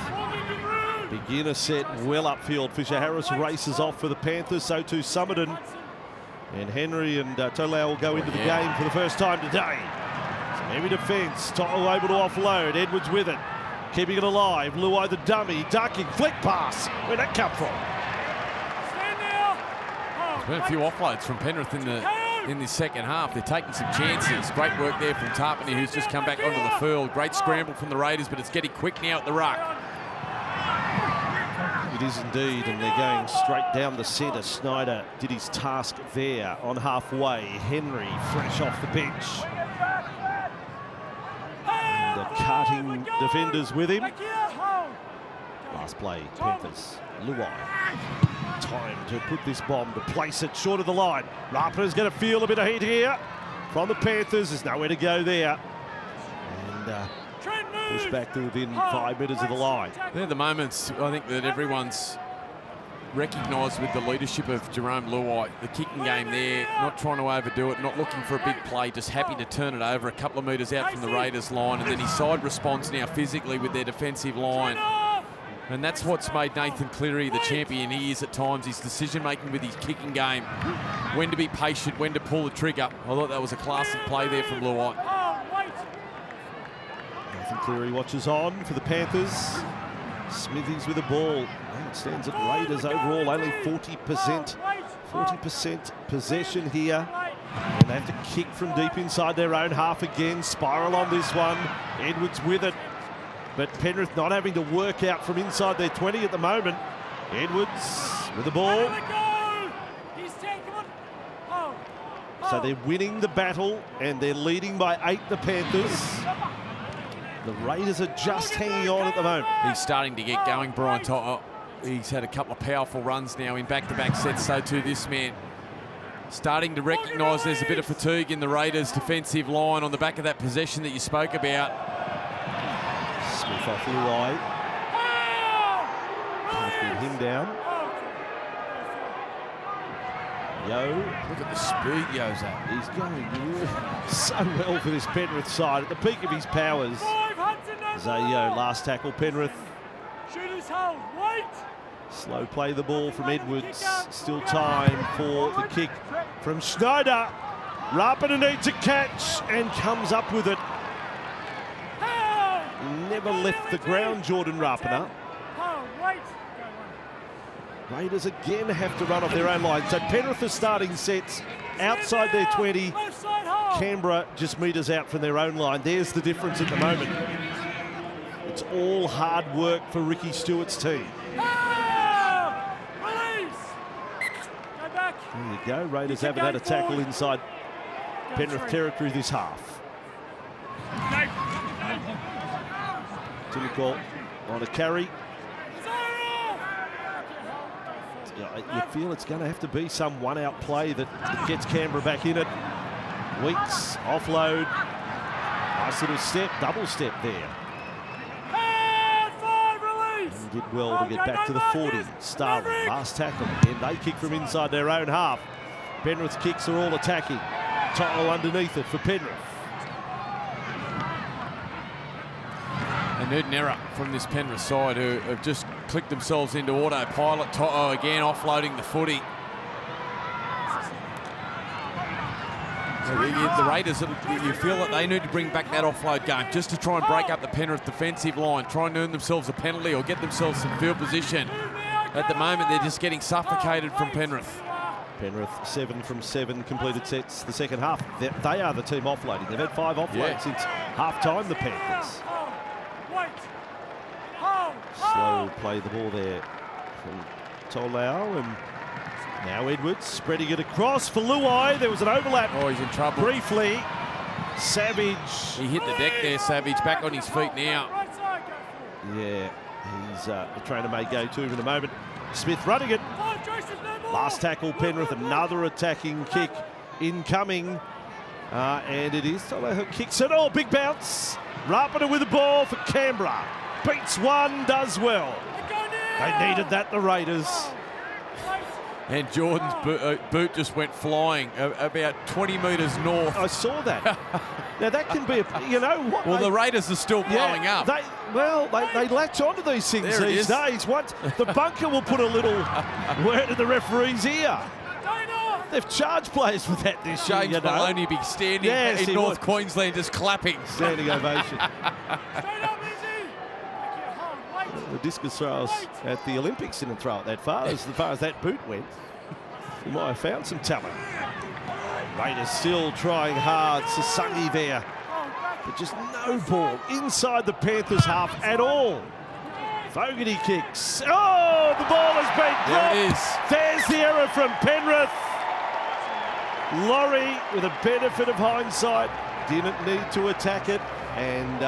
[SPEAKER 1] begin a set well upfield. Fisher-Harris races off for the Panthers, so too Summerton. And Henry and Tolau will go into the game for the first time today. Some heavy defence. Toto able to offload. Edwards with it. Keeping it alive. Luai the dummy. Ducking. Flick pass. Where'd that come from?
[SPEAKER 2] There's been a few offloads from Penrith in the second half. They're taking some chances. Great work there from Tarpany, who's just come back onto the field. Great scramble from the Raiders, but it's getting quick now at the ruck.
[SPEAKER 1] It is indeed, and they're going straight down the centre. Snyder did his task there on halfway. Henry fresh off the bench. And the carting defenders with him. Last play, Panthers. Luai. Time to put this bomb, to place it short of the line. Rapana's going to feel a bit of heat here from the Panthers. There's nowhere to go there. And push back to within 5 metres of the line.
[SPEAKER 2] They're the moments, I think, that everyone's recognised with the leadership of Jerome Luai. The kicking game there, not trying to overdo it, not looking for a big play, just happy to turn it over a couple of metres out from the Raiders line. And then his side responds now physically with their defensive line. And that's what's made Nathan Cleary the champion he is at times, his decision-making with his kicking game. When to be patient, when to pull the trigger. I thought that was a classic play there from Luai.
[SPEAKER 1] Nathan Cleary watches on for the Panthers. Smithies with the ball. It stands at Raiders overall, only 40% possession here. And they have to kick from deep inside their own half again. Spiral on this one. Edwards with it. But Penrith not having to work out from inside their 20 at the moment. Edwards with the ball. So they're winning the battle and they're leading by 8, the Panthers. The Raiders are just hanging on at the moment.
[SPEAKER 2] He's starting to get going, Brian Toto. He's had a couple of powerful runs now in back-to-back sets, so too this man. Starting to recognise there's a bit of fatigue in the Raiders' defensive line on the back of that possession that you spoke about.
[SPEAKER 1] Smith off Luai. Can't get him down. Yo.
[SPEAKER 2] Look at the speed Yo's at.
[SPEAKER 1] He's going so well for this Penrith side. At the peak of his powers. Zayo, last tackle, Penrith.
[SPEAKER 4] Shooters hold, wait!
[SPEAKER 1] Slow play the ball from Edwards. Still time for the kick from Schneider. Rapana needs a catch and comes up with it. Never left the ground, Jordan Rapana. Raiders again have to run off their own line. So Penrith are starting sets outside their 20. Canberra just metres out from their own line. There's the difference at the moment. It's all hard work for Ricky Stewart's team. There you go. Raiders haven't had a tackle inside Penrith territory this half. Timicall on a carry. You feel it's going to have to be some one-out play that gets Canberra back in it. Weeks, offload. Nice little step, double step there. And did well to get back to the 40. Starling, last tackle. Again, they kick from inside their own half. Penrith's kicks are all attacking. Toto underneath it for Penrith.
[SPEAKER 2] A Newton error from this Penrith side who have just clicked themselves into autopilot. Toto again offloading the footy. The Raiders, you feel that they need to bring back that offload game just to try and break up the Penrith defensive line, try and earn themselves a penalty or get themselves some field position. At the moment, they're just getting suffocated from Penrith.
[SPEAKER 1] Penrith 7 from 7 completed sets the second half. They are the team offloading. They've had 5 offloads since half-time, the Panthers. Slow play the ball there from Tolau, and now Edwards spreading it across for Luai. There was an overlap.
[SPEAKER 2] Oh, he's in trouble.
[SPEAKER 1] Briefly. Savage.
[SPEAKER 2] He hit the deck there, Savage. Back on his feet now.
[SPEAKER 1] Yeah, he's the trainer may go to him in a moment. Smith running it. Last tackle, Penrith. Another attacking kick incoming. And it is Tolo who kicks it. Oh, big bounce. Rapana with the ball for Canberra. Beats one, does well. They needed that, the Raiders.
[SPEAKER 2] And Jordan's boot just went flying about 20 metres north.
[SPEAKER 1] I saw that. Now, that can be, you know what?
[SPEAKER 2] Well, the Raiders are still blowing up.
[SPEAKER 1] They latch onto these things
[SPEAKER 2] There it
[SPEAKER 1] these
[SPEAKER 2] is.
[SPEAKER 1] days. Once the bunker will put a little word in the referee's ear. They've charged players for that this year,
[SPEAKER 2] James
[SPEAKER 1] you know.
[SPEAKER 2] Maloney be standing
[SPEAKER 1] Yes,
[SPEAKER 2] in
[SPEAKER 1] he
[SPEAKER 2] North
[SPEAKER 1] would.
[SPEAKER 2] Queensland just clapping.
[SPEAKER 1] Standing ovation. The discus throws at the Olympics didn't throw it that far. As far as that boot went, we might have found some talent. Raiders still trying hard. Sasangi there. But just no ball inside the Panthers half at all. Fogarty kicks. Oh, the ball has been dropped.
[SPEAKER 2] There it is.
[SPEAKER 1] There's the error from Penrith. Laurie, with a benefit of hindsight, didn't need to attack it. And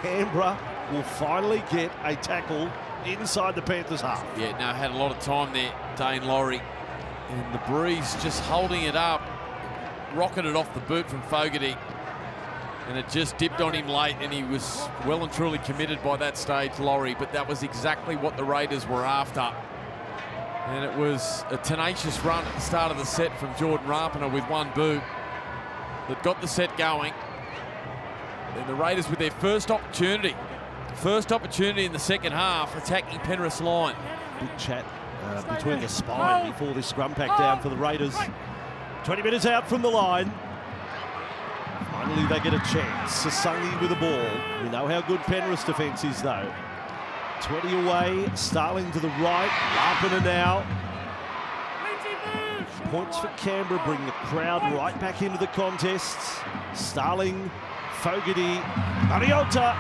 [SPEAKER 1] Canberra will finally get a tackle inside the Panthers half.
[SPEAKER 2] Yeah, no, had a lot of time there, Dane Laurie. And the breeze just holding it up, rocketed off the boot from Fogarty. And it just dipped on him late, and he was well and truly committed by that stage, Laurie. But that was exactly what the Raiders were after. And it was a tenacious run at the start of the set from Jordan Rapana with one boot that got the set going. And the Raiders with their first opportunity in the second half, attacking Penrith's line.
[SPEAKER 1] Big chat between the spine before this scrum pack down for the Raiders. 20 minutes out from the line. Finally they get a chance. Sasangi with the ball. We know how good Penrith's defence is though. 20 away, Starling to the right. Rapana now. Points for Canberra, bring the crowd right back into the contest. Starling, Fogarty, Mariota,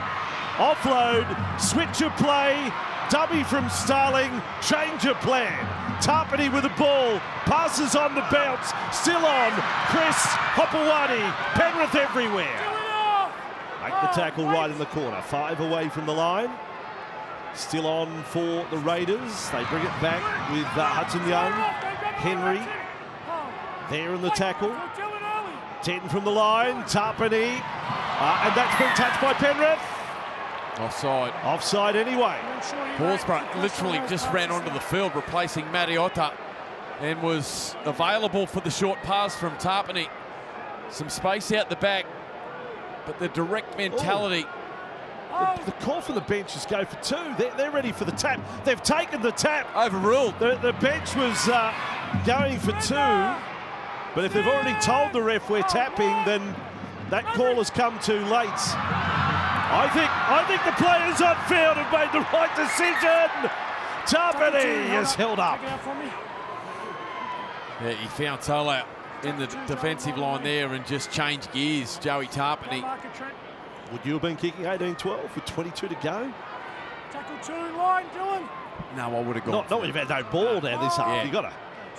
[SPEAKER 1] offload, switch of play, dummy from Starling, change of plan. Tarpany with the ball, passes on the bounce, still on, Chris Hopewadi, Penrith everywhere. Make the tackle right in the corner, 5 away from the line. Still on for the Raiders. They bring it back with Hudson Young, Henry, there in the tackle. 10 from the line, Tarpany, and that's been touched by Penrith.
[SPEAKER 2] Offside.
[SPEAKER 1] Offside anyway.
[SPEAKER 2] Horsburgh literally just ran onto the field, replacing Mariota, and was available for the short pass from Tarpany. Some space out the back, but the direct mentality.
[SPEAKER 1] The call for the bench is go for 2. They're ready for the tap. They've taken the tap.
[SPEAKER 2] Overruled.
[SPEAKER 1] The bench was going for 2, but if they've already told the ref we're tapping, then that call has come too late. I think the players on field have made the right decision. Tarpany is held up.
[SPEAKER 2] Yeah, he found Tola in the defensive line there and just changed gears, Joey Tarpany.
[SPEAKER 1] Would you have been kicking 18-12 with 22 to go?
[SPEAKER 4] Tackle 2, line, Dylan.
[SPEAKER 2] No, I would have gone.
[SPEAKER 1] Not when you've had no ball down this half.
[SPEAKER 2] Yeah.
[SPEAKER 1] You've got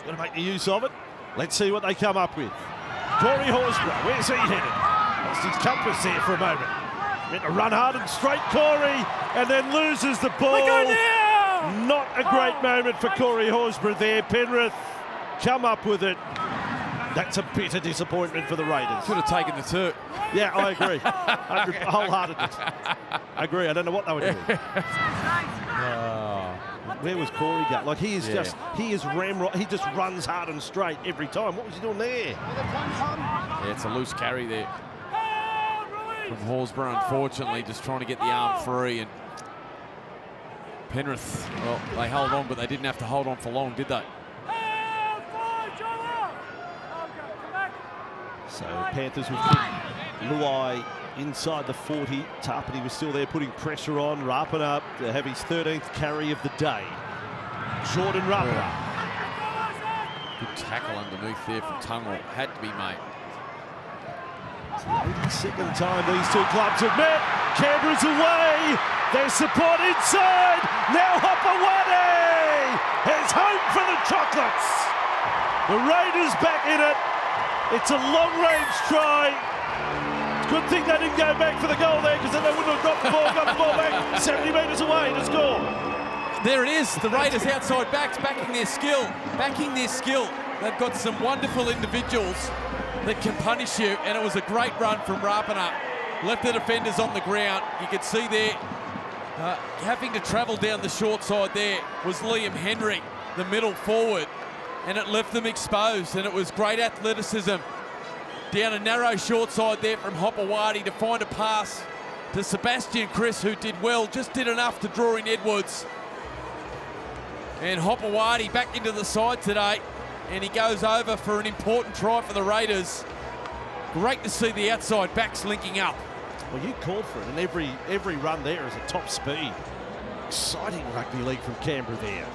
[SPEAKER 1] to make the use of it. Let's see what they come up with. Corey Horsburgh, where's he headed? Lost his compass there for a moment. Meant to run hard and straight, Corey, and then loses the ball. Not a great moment for Corey Horsburgh there. Penrith come up with it. That's a bitter disappointment for the Raiders.
[SPEAKER 2] Should have taken the 2.
[SPEAKER 1] Yeah, I agree. Wholeheartedly. I agree. I don't know what they were doing. Where was Corey going? Like he is he just runs hard and straight every time. What was he doing there?
[SPEAKER 2] Yeah, it's a loose carry there from Horsburgh, unfortunately, just trying to get the arm free. And Penrith, well, they held on, but they didn't have to hold on for long, did they?
[SPEAKER 1] So Panthers will kick Luai inside the 40. Tarpany was still there putting pressure on. Rapana to have his 13th carry of the day. Jordan Rapana.
[SPEAKER 2] Good tackle underneath there from Tungle. Had to be made.
[SPEAKER 1] It's the 82nd time these two clubs have met. Canberra's away. Their support inside. Now Hopewadi is home for the Chocolates. The Raiders back in it. It's a long-range try. Good thing they didn't go back for the goal there, because then they wouldn't have got the ball back 70 metres away to score.
[SPEAKER 2] There it is, the Raiders outside backs backing their skill. They've got some wonderful individuals that can punish you, and it was a great run from Rapana. Left the defenders on the ground. You could see there, having to travel down the short side there was Liam Henry, the middle forward, and it left them exposed, and it was great athleticism down a narrow short side there from Hopewadi to find a pass to Sebastian Chris, who did well, just did enough to draw in Edwards. And Hopewadi back into the side today, and he goes over for an important try for the Raiders. Great to see the outside backs linking up.
[SPEAKER 1] Well, you called for it, and every run there is a top speed. Exciting rugby league from Canberra there.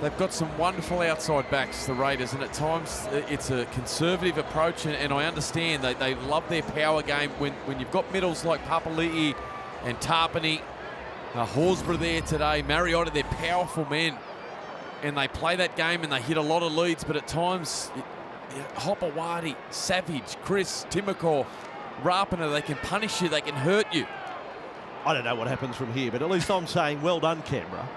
[SPEAKER 2] They've got some wonderful outside backs, the Raiders, and at times it's a conservative approach, and I understand they love their power game when you've got middles like Papali'i and Tarpany, Horsburgh there today, Mariotta, they're powerful men, and they play that game and they hit a lot of leads, but at times, Hopewadi, Savage, Chris, Timokor, Rapana, they can punish you, they can hurt you.
[SPEAKER 1] I don't know what happens from here, but at least I'm saying well done, Canberra.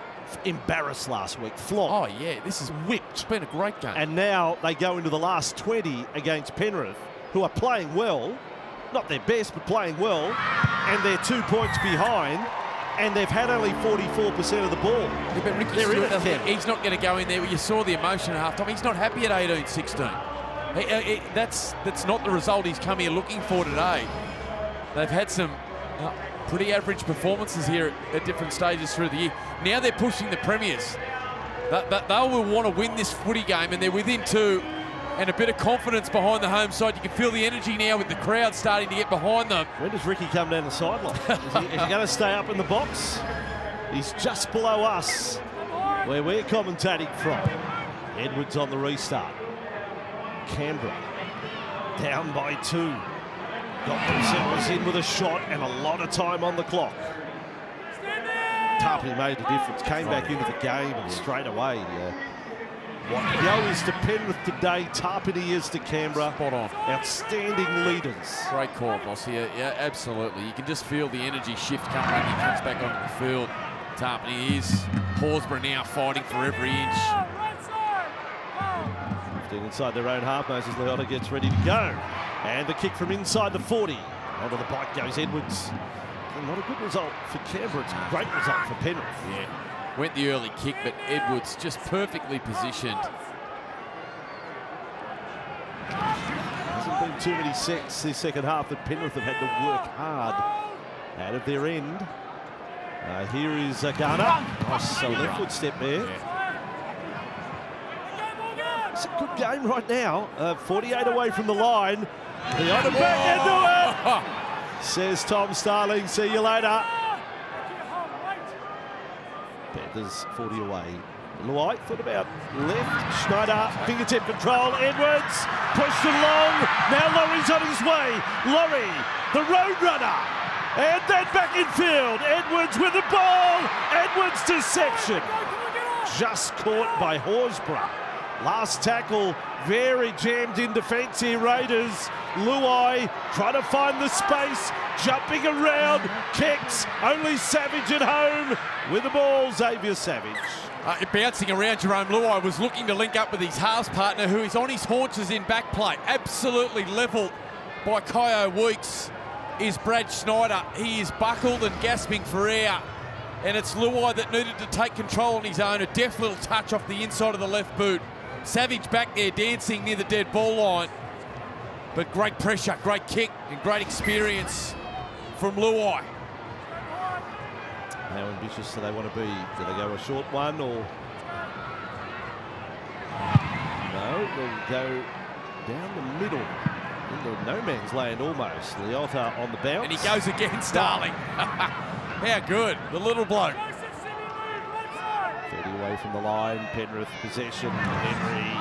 [SPEAKER 1] Embarrassed last week, flogged.
[SPEAKER 2] Oh yeah, this is
[SPEAKER 1] whipped.
[SPEAKER 2] It's been a great game.
[SPEAKER 1] And now they go into the last 20 against Penrith, who are playing well, not their best, but playing well, and they're 2 points behind, and they've had only 44% of the ball.
[SPEAKER 2] Yeah, but Ricky
[SPEAKER 1] They're in
[SPEAKER 2] Stewart,
[SPEAKER 1] it,
[SPEAKER 2] he's not going to go in there. You saw the emotion at halftime. He's not happy at 18-16. That's not the result he's come here looking for today. They've had some pretty average performances here at different stages through the year. Now they're pushing the premiers. They will want to win this footy game, and they're within 2, and a bit of confidence behind the home side. You can feel the energy now with the crowd starting to get behind them.
[SPEAKER 1] When does Ricky come down the sideline? Is he going to stay up in the box? He's just below us, where we're commentating from. Edwards on the restart. Canberra down by 2. Got themselves in with a shot and a lot of time on the clock. Tarpany made the difference, came back into the game, and straight away, what Yo is to Penrith today, Tarpany is to Canberra.
[SPEAKER 2] Spot on.
[SPEAKER 1] Outstanding leaders.
[SPEAKER 2] Great call, boss. Yeah, absolutely. You can just feel the energy shift coming when he comes back onto the field. Tarpany is. Horsburgh now fighting for every inch.
[SPEAKER 1] Inside their own half, Moses Leota gets ready to go. And the kick from inside the 40. Onto the bike goes Edwards. Not a good result for Canberra. It's a great result for Penrith.
[SPEAKER 2] Yeah, went the early kick, but Edwards just perfectly positioned.
[SPEAKER 1] Hasn't been too many sets this second half that Penrith have had to work hard out of their end. Here is Garner. Nice left foot step there.
[SPEAKER 2] Yeah.
[SPEAKER 1] It's a good game right now. 48 away from the line. Leota back into it! Says Tom Starling, see you later. Panthers 40 away. Luai thought about left. Schneider, fingertip control. Edwards pushed it along. Now Laurie's on his way. Laurie, the road runner. And then back in field. Edwards with the ball. Edwards deception. Just caught by Horsburgh. Last tackle, very jammed in defence here, Raiders. Luai trying to find the space, jumping around, kicks, only Savage at home. With the ball, Xavier Savage.
[SPEAKER 2] Bouncing around, Jerome Luai was looking to link up with his halves partner, who is on his haunches in back play. Absolutely levelled by Kyo Weeks is Brad Schneider. He is buckled and gasping for air. And it's Luai that needed to take control on his own. A deft little touch off the inside of the left boot. Savage back there dancing near the dead ball line. But great pressure, great kick, and great experience from Luai.
[SPEAKER 1] How ambitious do they want to be? Do they go a short one or? No, they'll go down the middle. In the no man's land almost. Leota on the bounce.
[SPEAKER 2] And he goes again, Starling. How good, the little bloke.
[SPEAKER 1] 30 away from the line, Penrith possession, Henry,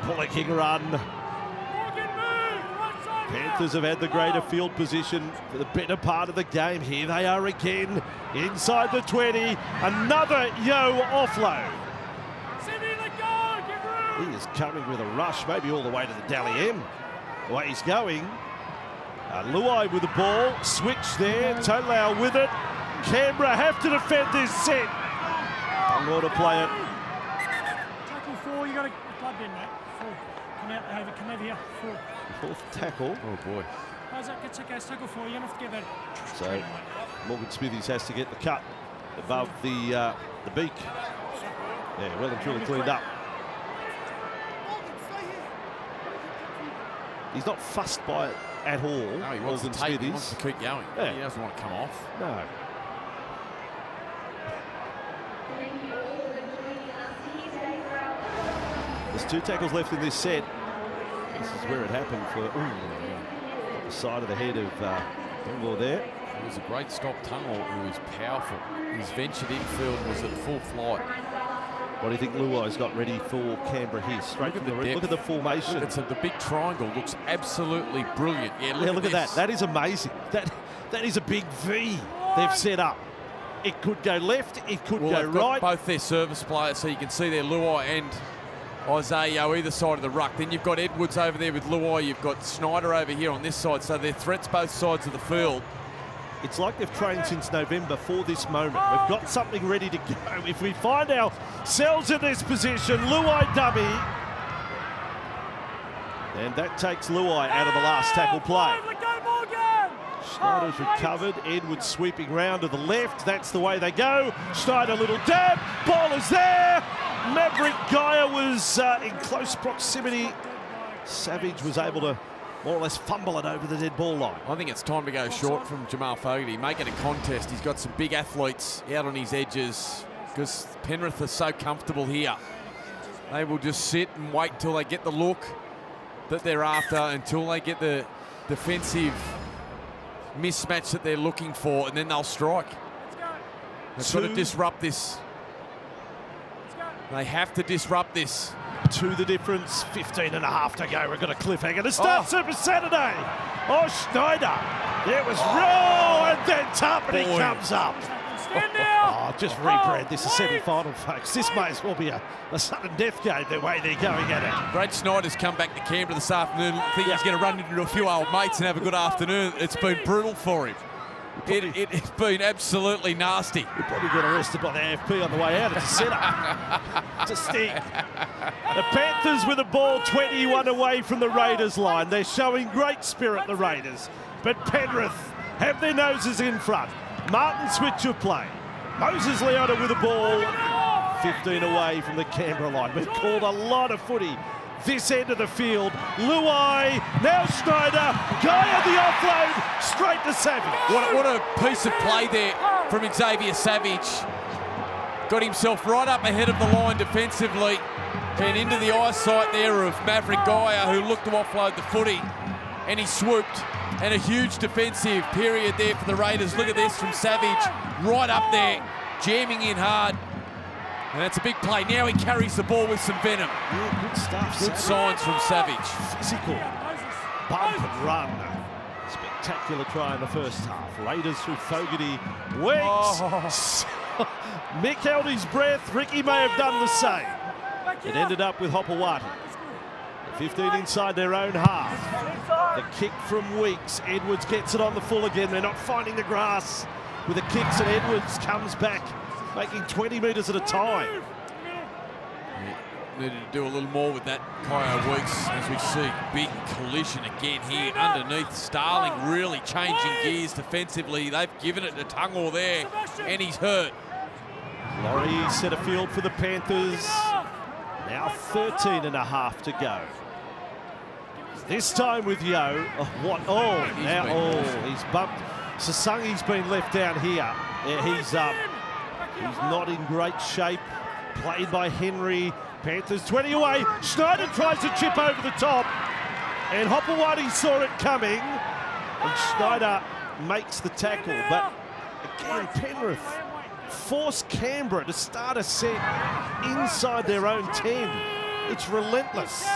[SPEAKER 1] Pullicking run. Panthers have had the greater field position for the better part of the game. Here they are again, inside the 20, another Yo offload. He is coming with a rush, maybe all the way to the Dally M. The way he's going. Luai with the ball, switch there, Tolau with it. Canberra have to defend this set. I'm going to play it.
[SPEAKER 4] Tackle 4, you got to plug in, mate. 4. Come out David, come over here.
[SPEAKER 1] Fourth tackle.
[SPEAKER 2] Oh, boy.
[SPEAKER 4] How's that? It's okay, tackle 4. You don't have to get that.
[SPEAKER 1] So Morgan Smithies has to get the cut above the beak. Yeah, well and truly cleaned up. He's not fussed by it at all.
[SPEAKER 2] No, he wants
[SPEAKER 1] Morgan
[SPEAKER 2] to take, he
[SPEAKER 1] Smithies.
[SPEAKER 2] wants to keep going.
[SPEAKER 1] Yeah.
[SPEAKER 2] He doesn't want to come off.
[SPEAKER 1] No. There's 2 tackles left in this set. This is where it happened for the side of the head of Dungor there.
[SPEAKER 2] It was a great stop. Tungor, who is powerful. His ventured infield was at full flight.
[SPEAKER 1] What do you think Luai's got ready for Canberra here? Straight from the look at the formation.
[SPEAKER 2] The big triangle looks absolutely brilliant. Yeah,
[SPEAKER 1] Look at that. That is amazing. That is a big V they've set up. It could go left, it could go
[SPEAKER 2] they've got
[SPEAKER 1] right.
[SPEAKER 2] both their service players, so you can see there Luai and Isaiah either side of the ruck. Then you've got Edwards over there with Luai. You've got Snyder over here on this side. So they're threats both sides of the field.
[SPEAKER 1] It's like they've trained since November for this moment. We've got something ready to go. If we find ourselves in this position, Luai dummy. And that takes Luai out of the last tackle play. Schneider's recovered. Edwards sweeping round to the left. That's the way they go. Schneider, little dab. Ball is there. Maverick Gaia was in close proximity. Savage was able to more or less fumble it over the dead ball line.
[SPEAKER 2] I think it's time to go short from Jamal Fogarty. Make it a contest. He's got some big athletes out on his edges because Penrith are so comfortable here. They will just sit and wait till they get the look that they're after, until they get the defensive mismatch that they're looking for, and then they'll strike. They've got to disrupt this. They have to disrupt this.
[SPEAKER 1] To the difference, 15 and a half to go. We've got a cliffhanger to start Super Saturday. Oh, Schneider. There was Rowe, and then Tarpany comes up. Oh, just rebrand this a semi-final, folks. This may as well be a sudden death game the way they're going at it.
[SPEAKER 2] Brad Snyder's come back to Canberra this afternoon. I think he's going to run into a few old mates and have a good afternoon. It's been brutal for him. It's been absolutely nasty.
[SPEAKER 1] He'll probably get arrested by the AFP on the way out. It's a setup. It's a stick. The Panthers with the ball 21 away from the Raiders line. They're showing great spirit, the Raiders. But Penrith have their noses in front. Martin switch of play. Moses Leota with the ball 15 away from the Canberra line. We've called a lot of footy this end of the field. Luai, now Schneider, Gaia the offload, straight to Savage.
[SPEAKER 2] What a piece of play there from Xavier Savage. Got himself right up ahead of the line defensively and into the eyesight there of Maverick Gaia, who looked to offload the footy, and he swooped. And a huge defensive period there for the Raiders. Look at this from Savage, right up there, jamming in hard. And that's a big play. Now he carries the ball with some venom.
[SPEAKER 1] Yeah, good stuff.
[SPEAKER 2] Good signs from Savage.
[SPEAKER 1] Physical. Bump and run. Spectacular try in the first half. Raiders through Fogarty. Weeks. Mick held his breath. Ricky may have done the same. It ended up with Hopewadi. The 15 inside their own half. The kick from Weeks. Edwards gets it on the full again. They're not finding the grass with the kicks, and Edwards comes back, making 20 metres at a time.
[SPEAKER 2] Needed to do a little more with that Kyo Weeks, as we see big collision again here underneath. Starling really changing gears defensively. They've given it to Tungor there, and he's hurt.
[SPEAKER 1] Laurie set a field for the Panthers. Now 13 and a half to go. This time with Yo. He's bumped. Sasangi's been left down here. Yeah, he's not in great shape. Played by Henry. Panthers 20 away. Schneider tries to chip over the top, and Hopewadi saw it coming, and Schneider makes the tackle. But again, Penrith force Canberra to start a set inside their own 10. It's relentless.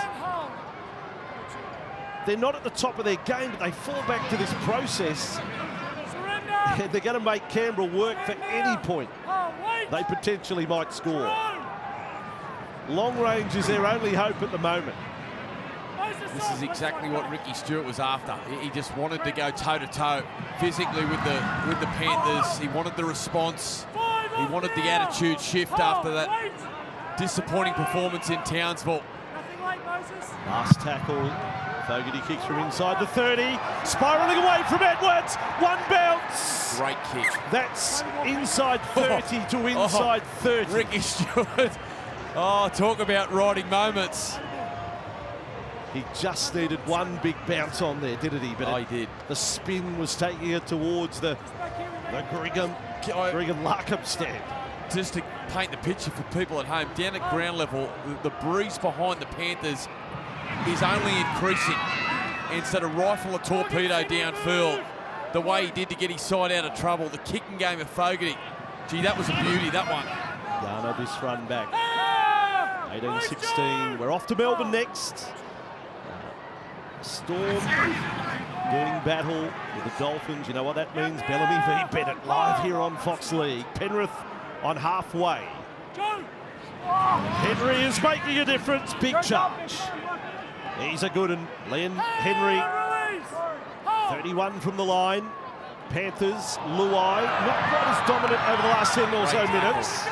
[SPEAKER 1] They're not at the top of their game, but they fall back to this process. And they're going to make Canberra work for any point they potentially might score. Long range is their only hope at the moment.
[SPEAKER 2] This is exactly what Ricky Stewart was after. He just wanted to go toe-to-toe physically with the Panthers. He wanted the response. He wanted the attitude shift after that disappointing performance in Townsville.
[SPEAKER 1] Last tackle. Fogarty kicks from inside the 30. Spiralling away from Edwards. One bounce.
[SPEAKER 2] Great kick.
[SPEAKER 1] That's inside 30 to inside 30.
[SPEAKER 2] Ricky Stewart. Oh, talk about riding moments.
[SPEAKER 1] He just needed one big bounce on there, didn't he? But
[SPEAKER 2] he did.
[SPEAKER 1] The spin was taking it towards the Brigham Larkham stand.
[SPEAKER 2] Just to paint the picture for people at home, down at ground level, the breeze behind the Panthers is only increasing. Instead of rifle a torpedo downfield, the way he did to get his side out of trouble, the kicking game of Fogarty. Gee, that was a beauty, that one.
[SPEAKER 1] Garner this run back. 18-16. We're off to Melbourne next. Storm doing battle with the Dolphins. You know what that means? Bellamy v Bennett live here on Fox League. Penrith on halfway. Henry is making a difference. Big charge. He's a good one. Len Henry, 31 from the line. Panthers, Luai, not quite as dominant over the last 10 or so minutes.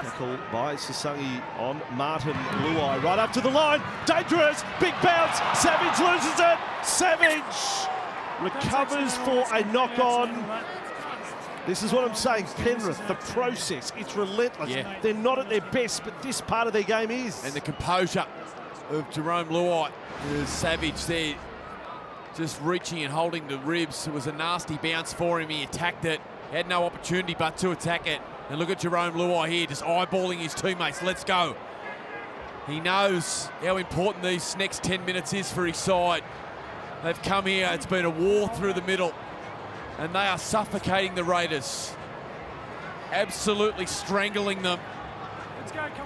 [SPEAKER 1] Tackle by Sasangi on Martin Luai. Right up to the line. Dangerous. Big bounce. Savage loses it. Savage recovers for a knock-on. This is what I'm saying. Penrith, the process, it's relentless.
[SPEAKER 2] Yeah.
[SPEAKER 1] They're not at their best, but this part of their game is.
[SPEAKER 2] And the composure of Jerome Luai. Savage there, just reaching and holding the ribs. It was a nasty bounce for him. He attacked it. Had no opportunity but to attack it. And look at Jerome Luai here, just eyeballing his teammates. Let's go. He knows how important these next 10 minutes is for his side. They've come here. It's been a war through the middle. And they are suffocating the Raiders. Absolutely strangling them.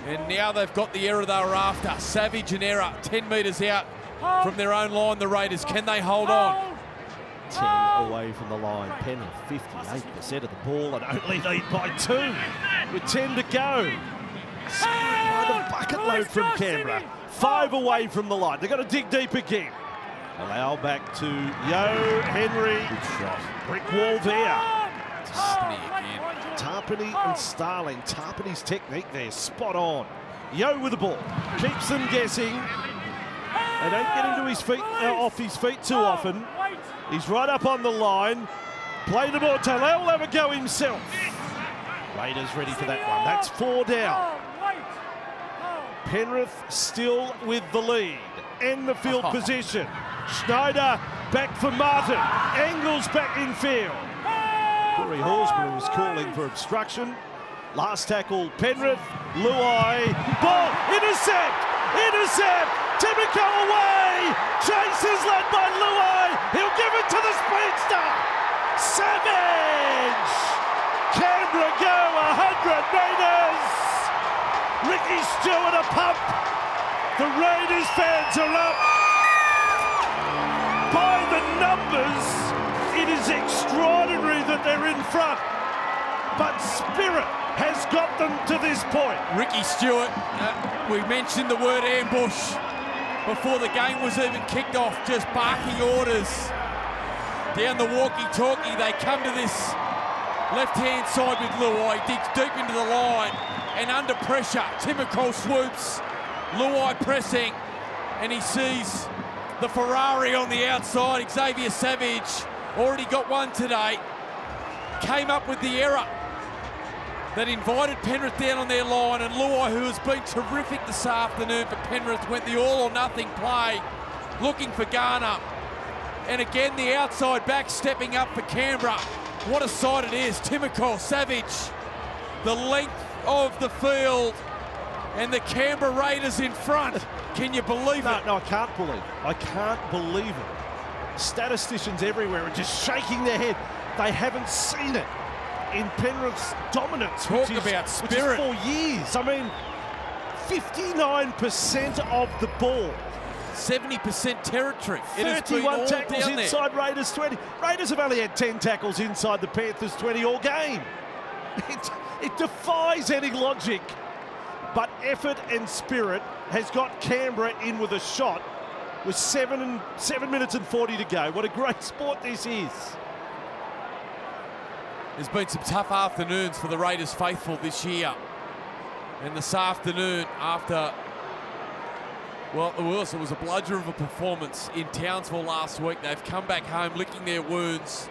[SPEAKER 2] And now they've got the error they were after. Savage and error, 10 metres out from their own line, the Raiders. Can they hold on?
[SPEAKER 1] 10 away from the line. Penrith 58% of the ball and only lead by 2 with 10 to go. By the bucket load from Canberra. 5 away from the line. They've got to dig deep again. Allow back to Yo Henry.
[SPEAKER 2] Good shot.
[SPEAKER 1] Brick wall there.
[SPEAKER 2] Tarpany again.
[SPEAKER 1] Tarpany and Starling. Tarpany's technique there, spot on. Yo with the ball. Keeps them guessing. They don't get into his feet, off his feet too often. He's right up on the line. Play the ball. Talal will have a go himself. Raiders ready for that one. That's 4 down. Penrith still with the lead and the field position. Schneider back for Martin. Engels back in field. Corey Horsburgh was calling for obstruction. Last tackle, Penrith. Luai. Ball. Intercept. Intercept. Timoko away. Chase is led by Luai. He'll give it to the speedster. Savage. Canberra go 100 metres. Ricky Stewart a pump. The Raiders fans are up. By the numbers, it is extraordinary that they're in front. But spirit has got them to this point.
[SPEAKER 2] Ricky Stewart, we mentioned the word ambush before the game was even kicked off, just barking orders. Down the walkie-talkie, they come to this left-hand side with Luai, digs deep into the line, and under pressure, Timoko swoops, Luai pressing, and he sees the Ferrari on the outside. Xavier Savage already got one today. Came up with the error that invited Penrith down on their line, and Luai, who has been terrific this afternoon for Penrith, went the all-or-nothing play, looking for Garner. And again, the outside back stepping up for Canberra. What a sight it is. Timoko, Savage, the length of the field, and the Canberra Raiders in front. Can you believe it?
[SPEAKER 1] No, I can't believe it. I can't believe it. Statisticians everywhere are just shaking their head. They haven't seen it in Penrith's dominance,
[SPEAKER 2] Talk
[SPEAKER 1] which
[SPEAKER 2] about
[SPEAKER 1] is
[SPEAKER 2] spirit.
[SPEAKER 1] 4 years. I mean, 59% of the ball.
[SPEAKER 2] 70% territory. It has been
[SPEAKER 1] 31
[SPEAKER 2] all
[SPEAKER 1] tackles
[SPEAKER 2] down
[SPEAKER 1] inside Raiders 20. Raiders have only had 10 tackles inside the Panthers 20 all game. It defies any logic. But effort and spirit has got Canberra in with a shot with 7 minutes and 40 to go. What a great sport this is.
[SPEAKER 2] There's been some tough afternoons for the Raiders faithful this year. And this afternoon, after, well, it was a bludger of a performance in Townsville last week. They've come back home licking their wounds.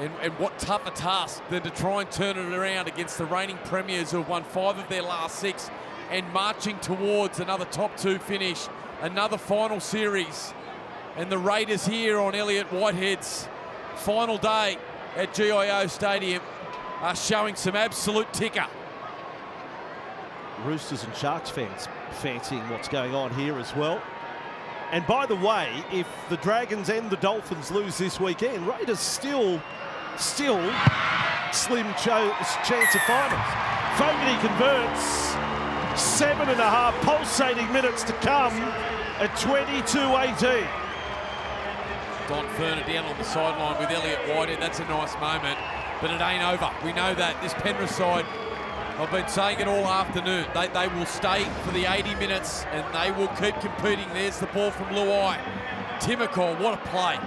[SPEAKER 2] And what tougher task than to try and turn it around against the reigning premiers who have won 5 of their last 6 and marching towards another top 2 finish, another final series. And the Raiders here on Elliott Whitehead's final day at GIO Stadium are showing some absolute ticker.
[SPEAKER 1] Roosters and Sharks fans fancying what's going on here as well. And by the way, if the Dragons and the Dolphins lose this weekend, Raiders still slim chance of finals. Fogarty converts, 7.5 pulsating minutes to come at 22:18.
[SPEAKER 2] Don Ferner down on the sideline with Elliott Whitehead. That's a nice moment, but it ain't over. We know that. This Penrith side, I've been saying it all afternoon, they will stay for the 80 minutes and they will keep competing. There's the ball from Luai. Timokor, what a play.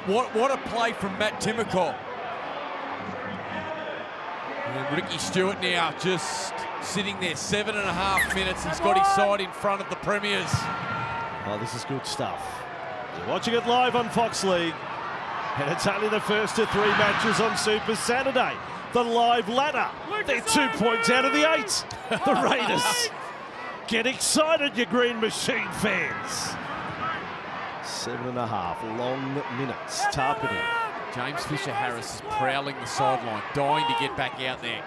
[SPEAKER 2] What a play from Matt Timokor. And Ricky Stewart now just sitting there, 7.5 minutes. He's got his side in front of the Premiers.
[SPEAKER 1] Oh, this is good stuff. You're watching it live on Fox League, and it's only the first of 3 matches on Super Saturday. The live ladder. They're 2 points out of the 8. The Raiders. Get excited, you Green Machine fans. 7.5 long minutes. Tarpany.
[SPEAKER 2] James Fisher-Harris is prowling the sideline, dying to get back out there.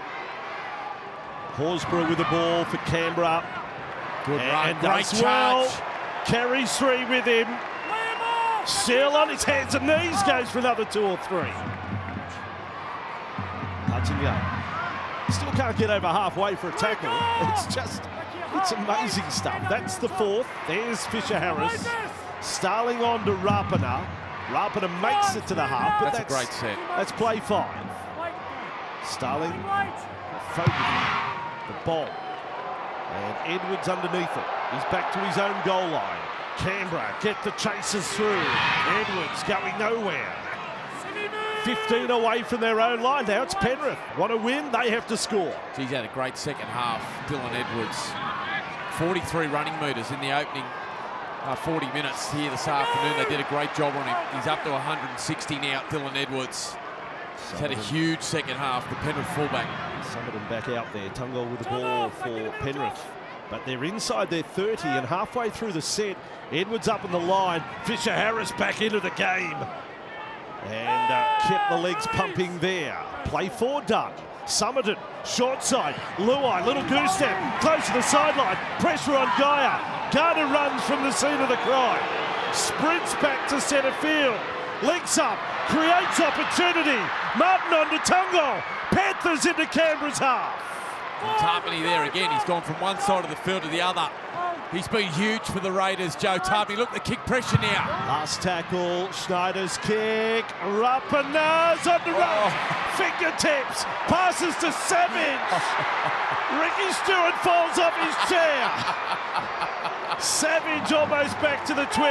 [SPEAKER 1] Horsburgh with the ball for Canberra.
[SPEAKER 2] Good run,
[SPEAKER 1] and
[SPEAKER 2] great
[SPEAKER 1] does well.
[SPEAKER 2] charge.
[SPEAKER 1] Carries 3 with him. Still on his hands and knees, goes for another 2 or 3. Hudson Young still can't get over halfway for a tackle. It's amazing stuff. That's the 4th. There's Fisher-Harris. Starling on to Rapana. Rapana makes it to the half, but
[SPEAKER 2] that's a great set.
[SPEAKER 1] That's play 5. Starling, Fogarty, the ball. And Edwards underneath it. He's back to his own goal line. Canberra get the chasers through. Edwards going nowhere. 15 away from their own line. Now it's Penrith. Want to win, they have to score.
[SPEAKER 2] He's had a great second half, Dylan Edwards. 43 running metres in the opening 40 minutes here this afternoon. They did a great job on him. He's up to 160 now, Dylan Edwards. He's had a huge second half, the Penrith fullback.
[SPEAKER 1] Some of them back out there. Tungo with the ball for Penrith. But they're inside their 30 and halfway through the set. Edwards up on the line. Fisher-Harris back into the game. And kept the legs pumping there. Play 4 done. Summerton, short side. Luai, little goose step, close to the sideline. Pressure on Gaia. Garner runs from the scene of the crime. Sprints back to centre field. Links up, creates opportunity. Martin on to Tungo. Panthers into Canberra's half.
[SPEAKER 2] And Tarpany there again. He's gone from one side of the field to the other. He's been huge for the Raiders, Joe Tarpany. Look, the kick pressure now.
[SPEAKER 1] Last tackle, Schneider's kick. Rapana's on the run. Fingertips, passes to Savage. Ricky Stewart falls off his chair. Savage almost back to the 20.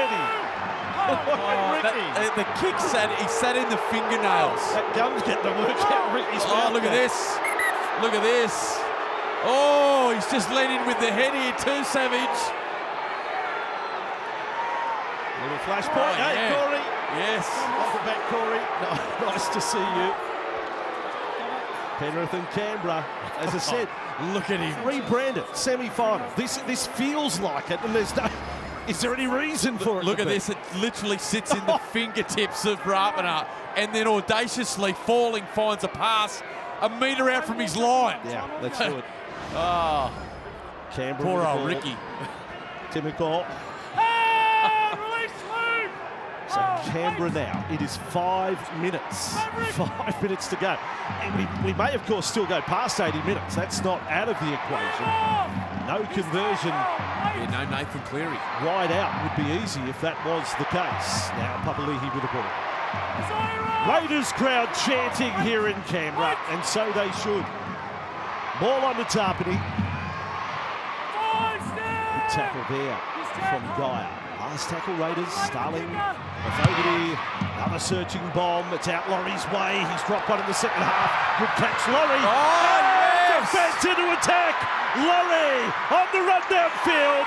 [SPEAKER 2] The kick he sat in the fingernails.
[SPEAKER 1] That gum's getting the work out. Ricky's
[SPEAKER 2] look at this. Look at this. Oh, he's just leaning with the head here too, Savage.
[SPEAKER 1] Little flashpoint. Hey,
[SPEAKER 2] yeah.
[SPEAKER 1] Corey.
[SPEAKER 2] Yes.
[SPEAKER 1] Welcome back, Corey. Nice to see you. Penrith and Canberra, as I said.
[SPEAKER 2] Look at him.
[SPEAKER 1] Rebranded, semi-final. This feels like it, and there's no... Is there any reason for it?
[SPEAKER 2] Look at this. It literally sits in the fingertips of Rapana and then audaciously falling finds a pass a metre out from his line.
[SPEAKER 1] Yeah, let's do it.
[SPEAKER 2] Oh,
[SPEAKER 1] Canberra.
[SPEAKER 2] poor old Ricky.
[SPEAKER 1] Timokor. So Canberra now. It is 5 minutes. 5 minutes to go. And we may, of course, still go past 80 minutes. That's not out of the equation. No conversion.
[SPEAKER 2] Yeah, no Nathan Cleary.
[SPEAKER 1] Wide out would be easy if that was the case. Now Papali'i with the ball. Raiders crowd chanting here in Canberra, and so they should. Ball on the Tarpany. Good tackle there from Gaia. Last tackle Raiders, Starling, Fogarty, another searching bomb. It's out Laurie's way. He's dropped one in the second half. Good catch, Laurie.
[SPEAKER 2] Oh, yes!
[SPEAKER 1] Defence into attack. Laurie on the run downfield.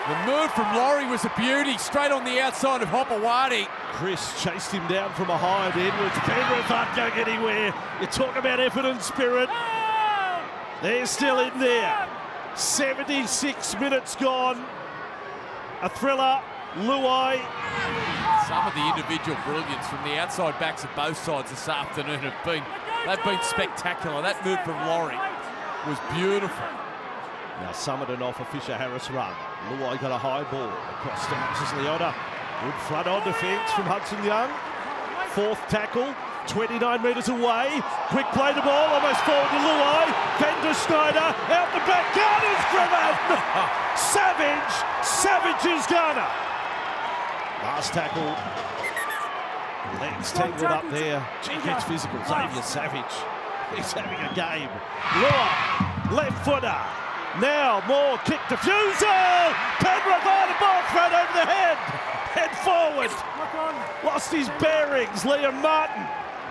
[SPEAKER 2] The move from Laurie was a beauty, straight on the outside of Hopewadi.
[SPEAKER 1] Chris chased him down from behind. Edwards. Penrith aren't going anywhere. You talk about effort and spirit. They're still in there. 76 minutes gone. A thriller. Luai.
[SPEAKER 2] Some of the individual brilliance from the outside backs of both sides this afternoon they've been spectacular. That move from Laurie was beautiful.
[SPEAKER 1] Now Summerton off a Fisher-Harris run. Luai got a high ball across to Moses Leota. Good front on defence from Hudson Young. Fourth tackle, 29 metres away. Quick play the ball, almost forward to Luai. Bender Schneider, out the back, Garner's driven! Savage is Garner. Last tackle. Legs tangled up there. Gee, gets physical. Xavier Savage. He's having a game. Luai, left footer. Now more kick defusal. Penrith on the ball thrown over the head. Head forward. Lost his bearings. Liam Martin.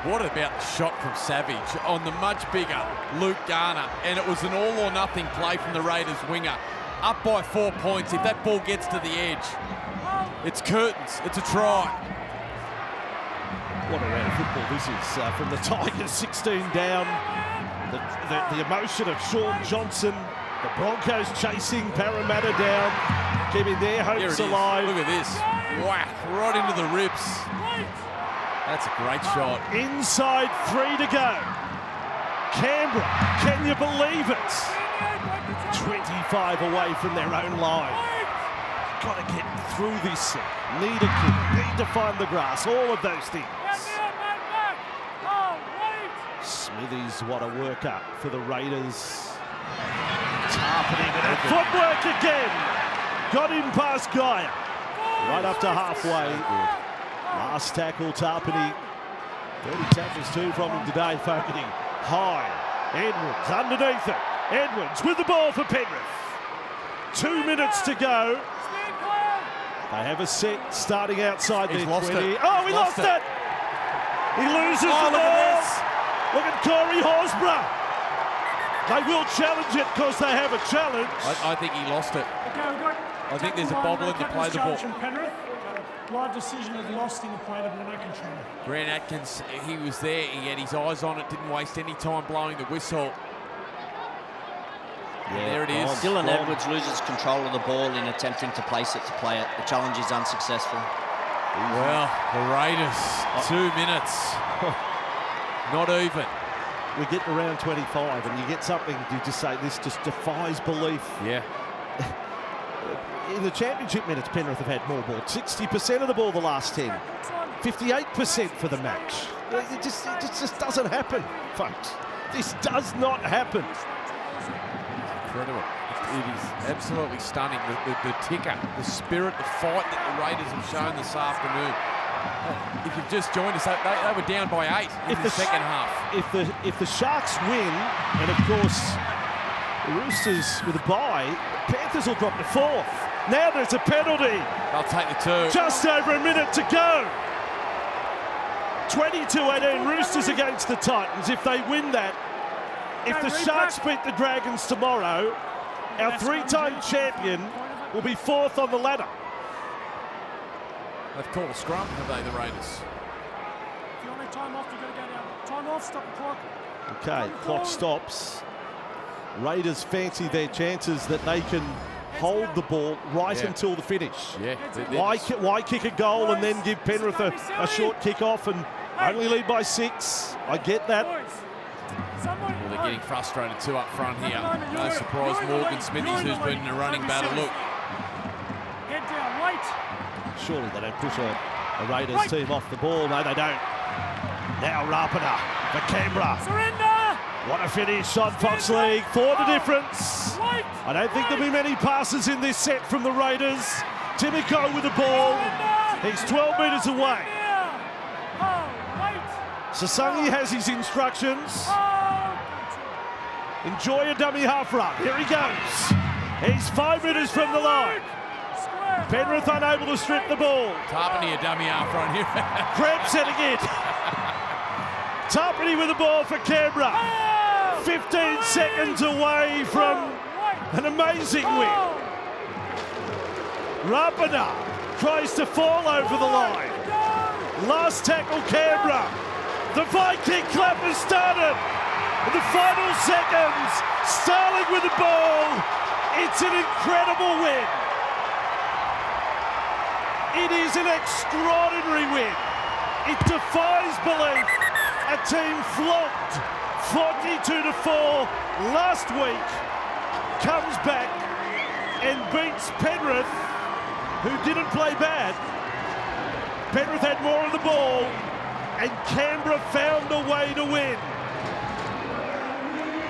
[SPEAKER 2] What about the shot from Savage on the much bigger Luke Garner? And it was an all or nothing play from the Raiders winger. Up by 4 points. If that ball gets to the edge, it's curtains. It's a try.
[SPEAKER 1] What a round of football this is from the Tigers. 16 down. The emotion of Sean Johnson. The Broncos chasing Parramatta down, keeping their hopes alive.
[SPEAKER 2] Look at this. Whack, right into the ribs. That's a great shot.
[SPEAKER 1] Inside 3 to go. Canberra, can you believe it? 25 away from their own line. Got to get through this. Need a kick, need to find the grass, all of those things. Smithies, what a worker for the Raiders. Tarpany with that footwork again. Got him past Gaia. Right up to halfway. Last tackle, Tarpany. 30 tackles too from him today. Fogarty high. Edwards underneath it. Edwards with the ball for Penrith. 2 minutes to go. They have a set starting outside their 20. Oh, he lost it. He loses the ball. Look at Corey Horsburgh. They will challenge it because they have a challenge.
[SPEAKER 2] I think he lost it. I think there's a bobble in to play the ball.
[SPEAKER 4] Live decision of lost in the play of no control.
[SPEAKER 2] Grant Atkins, he was there. He had his eyes on it. Didn't waste any time blowing the whistle.
[SPEAKER 1] Yeah,
[SPEAKER 2] there it is.
[SPEAKER 5] Dylan Edwards loses control of the ball in attempting to place it to play it. The challenge is unsuccessful.
[SPEAKER 2] Well, the Raiders, 2 minutes. Not even.
[SPEAKER 1] We get around 25 and you get something, you just say, this just defies belief.
[SPEAKER 2] Yeah.
[SPEAKER 1] In the championship minutes, Penrith have had more ball. 60% of the ball the last 10. 58% for the match. It just doesn't happen, folks. This does not happen.
[SPEAKER 2] Incredible. It is absolutely stunning. The ticker, the spirit, the fight that the Raiders have shown this afternoon. If you've just joined us, they were down by 8 in the second half.
[SPEAKER 1] If the Sharks win, and of course the Roosters with a bye, Panthers will drop to 4th. Now there's a penalty.
[SPEAKER 2] They'll take the 2.
[SPEAKER 1] Just over a minute to go. 22-18 Roosters against the Titans. If they win that, if the Sharks beat the Dragons tomorrow, our 3-time champion will be 4th on the ladder.
[SPEAKER 2] They've called a scrum, have they, the Raiders?
[SPEAKER 4] If you want to time off, you've got to go down. Time off, stop the clock.
[SPEAKER 1] Okay, clock stops. Raiders fancy their chances that they can hold the ball right until the finish.
[SPEAKER 2] Yeah.
[SPEAKER 1] Why kick a goal and then give Penrith a short kick off and only lead by 6? I get that.
[SPEAKER 2] Well, they're getting frustrated too up front here. No surprise, Morgan Smithies, who's been in a running battle. Look.
[SPEAKER 4] Head down, wait.
[SPEAKER 1] Surely they don't push a Raiders team off the ball. No, they don't. Now Rapana for Canberra.
[SPEAKER 4] Surrender!
[SPEAKER 1] What a finish on Fox League for the difference. I don't think there'll be many passes in this set from the Raiders. Timoko with the ball. He's 12 metres away. Sasangi has his instructions. Enjoy a dummy half run. Here he goes. He's 5 metres from the line. Penrith unable to strip the ball.
[SPEAKER 2] Tarpany a dummy half run here.
[SPEAKER 1] Crab setting it. Tarpany with the ball for Canberra. 15 seconds away from an amazing win. Rapana tries to fall over the line. Last tackle, Canberra. The Viking clap has started. In the final seconds, Starling with the ball. It's an incredible win. It is an extraordinary win. It defies belief. A team flogged 42-4 last week comes back and beats Penrith, who didn't play bad. Penrith had more of the ball, and Canberra found a way to win.